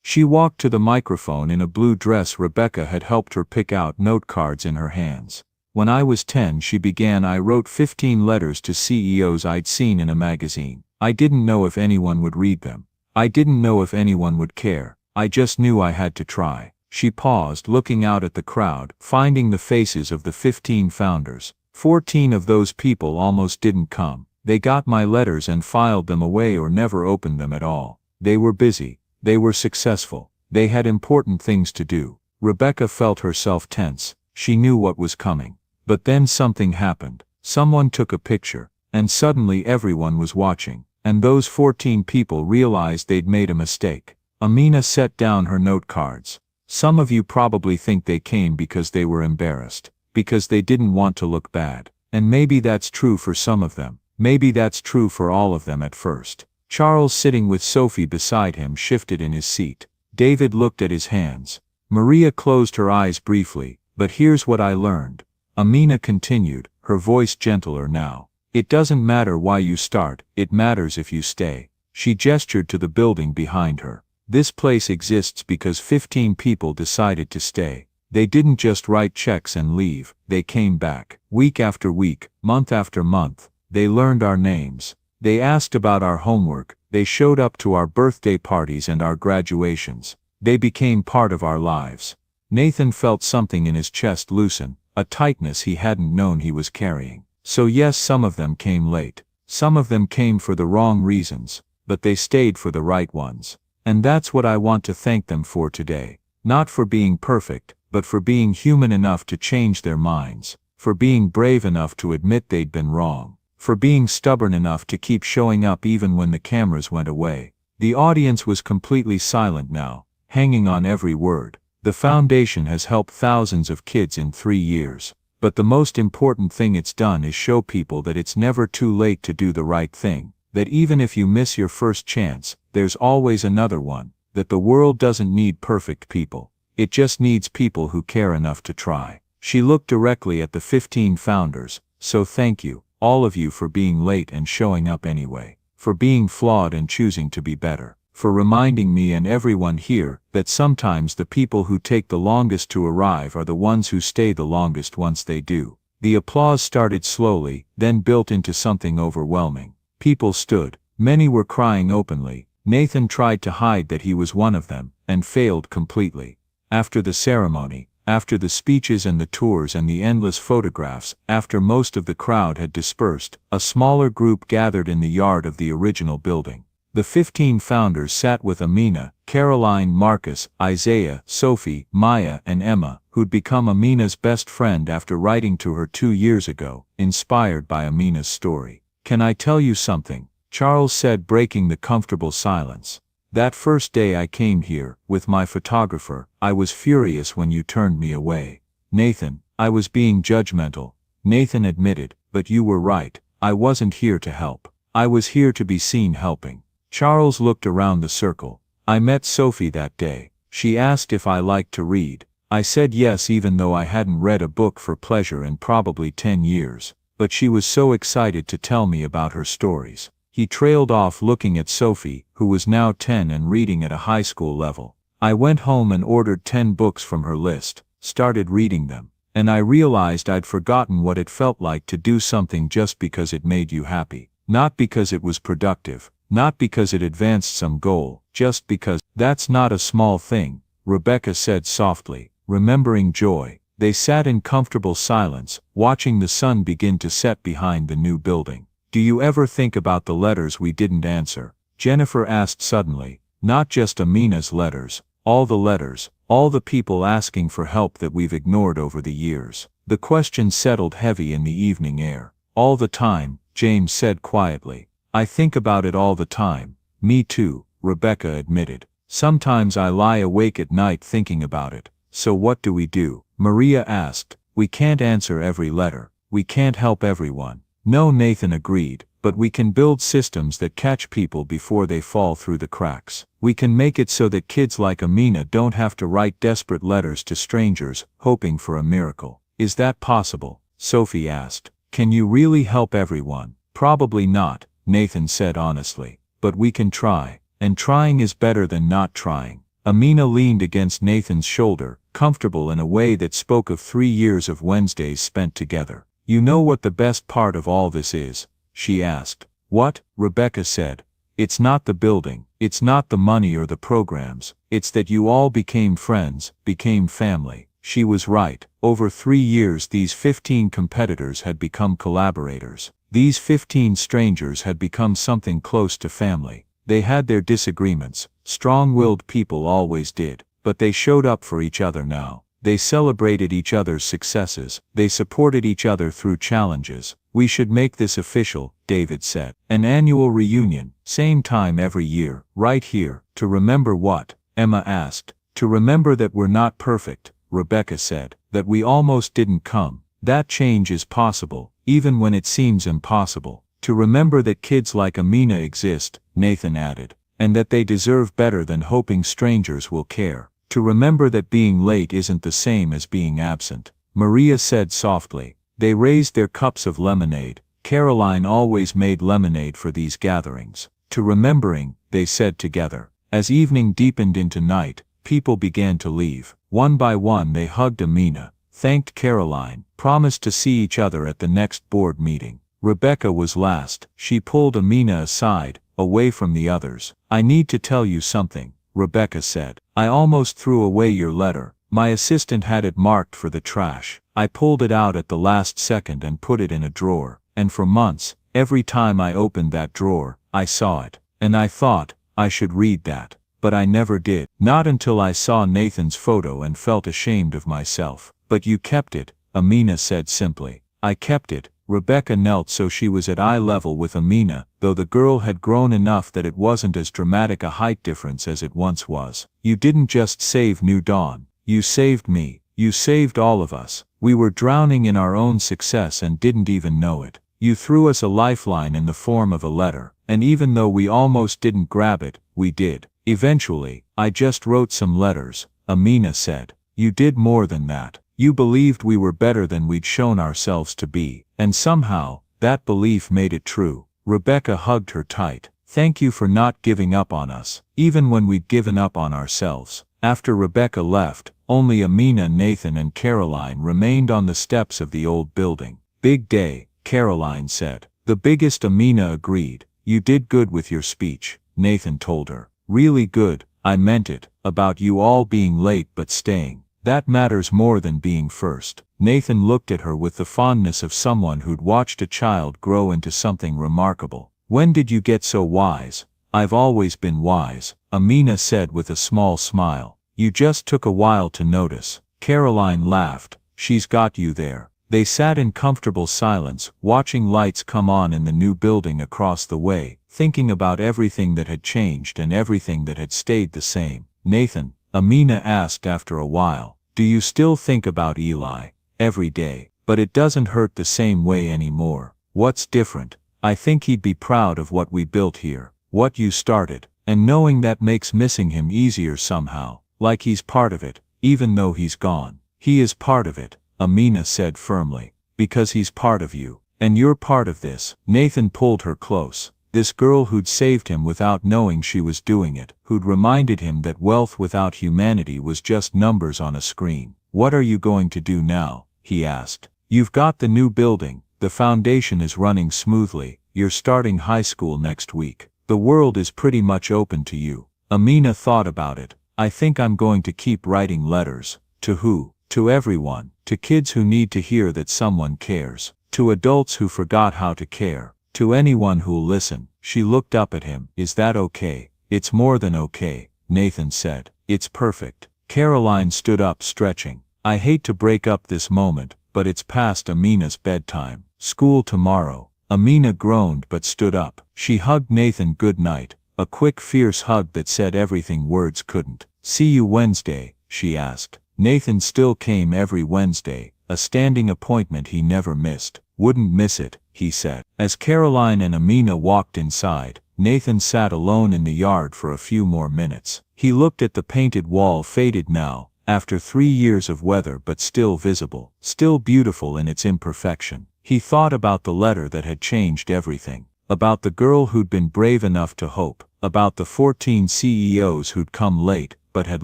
She walked to the microphone in a blue dress Rebecca had helped her pick out note cards in her hands. When I was 10, she began, I wrote 15 letters to CEOs I'd seen in a magazine. I didn't know if anyone would read them. I didn't know if anyone would care. I just knew I had to try. She paused, looking out at the crowd, finding the faces of the 15 founders. 14 of those people almost didn't come. They got my letters and filed them away or never opened them at all. They were busy. They were successful. They had important things to do. Rebecca felt herself tense. She knew what was coming. But then something happened. Someone took a picture, and suddenly everyone was watching. And those 14 people realized they'd made a mistake. Amina set down her note cards. Some of you probably think they came because they were embarrassed, because they didn't want to look bad. And maybe that's true for some of them. Maybe that's true for all of them at first. Charles, sitting with Sophie beside him, shifted in his seat. David looked at his hands. Maria closed her eyes briefly. But here's what I learned. Amina continued, her voice gentler now. It doesn't matter why you start, it matters if you stay. She gestured to the building behind her. This place exists because 15 people decided to stay. They didn't just write checks and leave, they came back. Week after week, month after month. They learned our names. They asked about our homework. They showed up to our birthday parties and our graduations. They became part of our lives. Nathan felt something in his chest loosen, a tightness he hadn't known he was carrying. So yes, some of them came late. Some of them came for the wrong reasons, but they stayed for the right ones. And that's what I want to thank them for today. Not for being perfect, but for being human enough to change their minds. For being brave enough to admit they'd been wrong. For being stubborn enough to keep showing up even when the cameras went away. The audience was completely silent now, hanging on every word. The foundation has helped thousands of kids in 3 years. But the most important thing it's done is show people that it's never too late to do the right thing, that even if you miss your first chance, there's always another one, that the world doesn't need perfect people. It just needs people who care enough to try. She looked directly at the 15 founders. So thank you, all of you, for being late and showing up anyway, for being flawed and choosing to be better, for reminding me and everyone here that sometimes the people who take the longest to arrive are the ones who stay the longest once they do. The applause started slowly, then built into something overwhelming. People stood. Many were crying openly. Nathan tried to hide that he was one of them, and failed completely. After the ceremony, after the speeches and the tours and the endless photographs, after most of the crowd had dispersed, a smaller group gathered in the yard of the original building. The 15 founders sat with Amina, Caroline, Marcus, Isaiah, Sophie, Maya, and Emma, who'd become Amina's best friend after writing to her 2 years ago, inspired by Amina's story. "Can I tell you something?" Charles said, breaking the comfortable silence. "That first day I came here, with my photographer, I was furious when you turned me away. Nathan, I was being judgmental," Nathan admitted, "but you were right. I wasn't here to help. I was here to be seen helping." Charles looked around the circle. "I met Sophie that day. She asked if I liked to read. I said yes, even though I hadn't read a book for pleasure in probably 10 years. But she was so excited to tell me about her stories." He trailed off, looking at Sophie, who was now 10 and reading at a high school level. "I went home and ordered 10 books from her list, started reading them, and I realized I'd forgotten what it felt like to do something just because it made you happy. Not because it was productive, not because it advanced some goal, just because." "That's not a small thing," Rebecca said softly, remembering Joy. They sat in comfortable silence, watching the sun begin to set behind the new building. "Do you ever think about the letters we didn't answer?" Jennifer asked suddenly. "Not just Amina's letters, all the letters, all the people asking for help that we've ignored over the years." The question settled heavy in the evening air. "All the time," James said quietly. "I think about it all the time." "Me too," Rebecca admitted. "Sometimes I lie awake at night thinking about it." "So what do we do?" Maria asked. "We can't answer every letter. We can't help everyone." "No," Nathan agreed, "but we can build systems that catch people before they fall through the cracks. We can make it so that kids like Amina don't have to write desperate letters to strangers, hoping for a miracle." "Is that possible?" Sophie asked. "Can you really help everyone?" "Probably not," Nathan said honestly. "But we can try, and trying is better than not trying." Amina leaned against Nathan's shoulder, comfortable in a way that spoke of 3 years of Wednesdays spent together. "You know what the best part of all this is?" she asked. "What?" Rebecca said. "It's not the building, it's not the money or the programs, it's that you all became friends, became family." She was right. Over 3 years these 15 competitors had become collaborators. These 15 strangers had become something close to family. They had their disagreements, strong-willed people always did, but they showed up for each other now. They celebrated each other's successes, they supported each other through challenges. "We should make this official," David said. "An annual reunion, same time every year, right here." "To remember what?" Emma asked. "To remember that we're not perfect," Rebecca said. "That we almost didn't come. That change is possible, even when it seems impossible. To remember that kids like Amina exist," Nathan added, "and that they deserve better than hoping strangers will care. To remember that being late isn't the same as being absent." Maria said softly. They raised their cups of lemonade. Caroline always made lemonade for these gatherings. "To remembering," they said together. As evening deepened into night, people began to leave. One by one they hugged Amina, thanked Caroline, promised to see each other at the next board meeting. Rebecca was last. She pulled Amina aside, away from the others. "I need to tell you something," Rebecca said. "I almost threw away your letter. My assistant had it marked for the trash. I pulled it out at the last second and put it in a drawer. And for months, every time I opened that drawer, I saw it. And I thought, I should read that. But I never did. Not until I saw Nathan's photo and felt ashamed of myself." "But you kept it," Amina said simply. "I kept it." Rebecca knelt so she was at eye level with Amina, though the girl had grown enough that it wasn't as dramatic a height difference as it once was. "You didn't just save New Dawn. You saved me. You saved all of us. We were drowning in our own success and didn't even know it. You threw us a lifeline in the form of a letter, and even though we almost didn't grab it, we did. Eventually, I just wrote some letters, Amina said. You did more than that. You believed we were better than we'd shown ourselves to be, and somehow, that belief made it true. Rebecca hugged her tight. Thank you for not giving up on us, even when we'd given up on ourselves. After Rebecca left, only Amina, Nathan and Caroline remained on the steps of the old building. Big day, Caroline said. The biggest. Amina agreed. You did good with your speech, Nathan told her. Really good, I meant it, about you all being late but staying. That matters more than being first. Nathan looked at her with the fondness of someone who'd watched a child grow into something remarkable. When did you get so wise? I've always been wise, Amina said with a small smile. You just took a while to notice. Caroline laughed. She's got you there. They sat in comfortable silence, watching lights come on in the new building across the way, thinking about everything that had changed and everything that had stayed the same. Nathan, Amina asked after a while, do you still think about Eli? Every day. But it doesn't hurt the same way anymore. What's different? I think he'd be proud of what we built here, what you started, and knowing that makes missing him easier somehow, like he's part of it, even though he's gone. He is part of it, Amina said firmly, because he's part of you, and you're part of this. Nathan pulled her close. This girl who'd saved him without knowing she was doing it, who'd reminded him that wealth without humanity was just numbers on a screen. What are you going to do now? He asked. You've got the new building, the foundation is running smoothly, you're starting high school next week. The world is pretty much open to you. Amina thought about it. I think I'm going to keep writing letters. To who? To everyone. To kids who need to hear that someone cares. To adults who forgot how to care. To anyone who'll listen. She looked up at him. Is that okay? It's more than okay, Nathan said. It's perfect. Caroline stood up, stretching. I hate to break up this moment, but it's past Amina's bedtime. School tomorrow. Amina groaned but stood up. She hugged Nathan good night, a quick fierce hug that said everything words couldn't. See you Wednesday, she asked. Nathan still came every Wednesday, a standing appointment he never missed. Wouldn't miss it, he said. As Caroline and Amina walked inside, Nathan sat alone in the yard for a few more minutes. He looked at the painted wall, faded now, after 3 years of weather, but still visible, still beautiful in its imperfection. He thought about the letter that had changed everything, about the girl who'd been brave enough to hope, about the 14 CEOs who'd come late, but had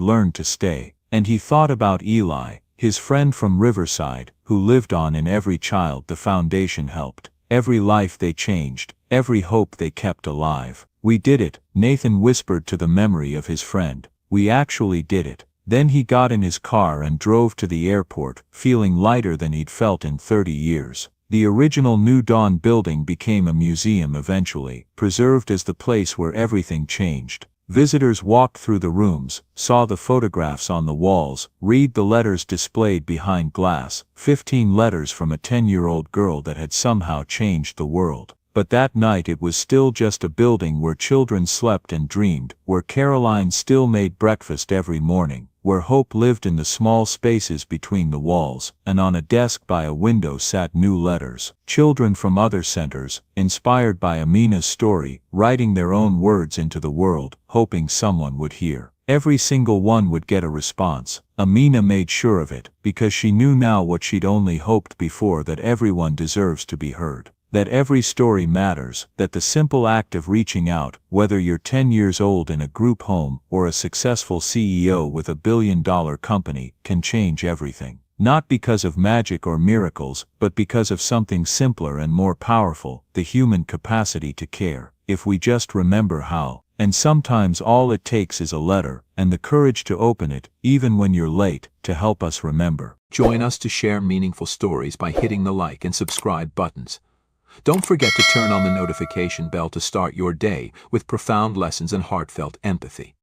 learned to stay. And he thought about Eli, his friend from Riverside, who lived on in every child the foundation helped, every life they changed, every hope they kept alive. We did it, Nathan whispered to the memory of his friend. We actually did it. Then he got in his car and drove to the airport, feeling lighter than he'd felt in 30 years. The original New Dawn building became a museum eventually, preserved as the place where everything changed. Visitors walked through the rooms, saw the photographs on the walls, read the letters displayed behind glass, 15 letters from a 10-year-old girl that had somehow changed the world. But that night it was still just a building where children slept and dreamed, where Caroline still made breakfast every morning, where hope lived in the small spaces between the walls, and on a desk by a window sat new letters. Children from other centers, inspired by Amina's story, writing their own words into the world, hoping someone would hear. Every single one would get a response. Amina made sure of it, because she knew now what she'd only hoped before, that everyone deserves to be heard. That every story matters, that the simple act of reaching out, whether you're 10 years old in a group home or a successful CEO with a billion-dollar company, can change everything. Not because of magic or miracles, but because of something simpler and more powerful, the human capacity to care, if we just remember how. And sometimes all it takes is a letter, and the courage to open it, even when you're late, to help us remember. Join us to share meaningful stories by hitting the like and subscribe buttons. Don't forget to turn on the notification bell to start your day with profound lessons and heartfelt empathy.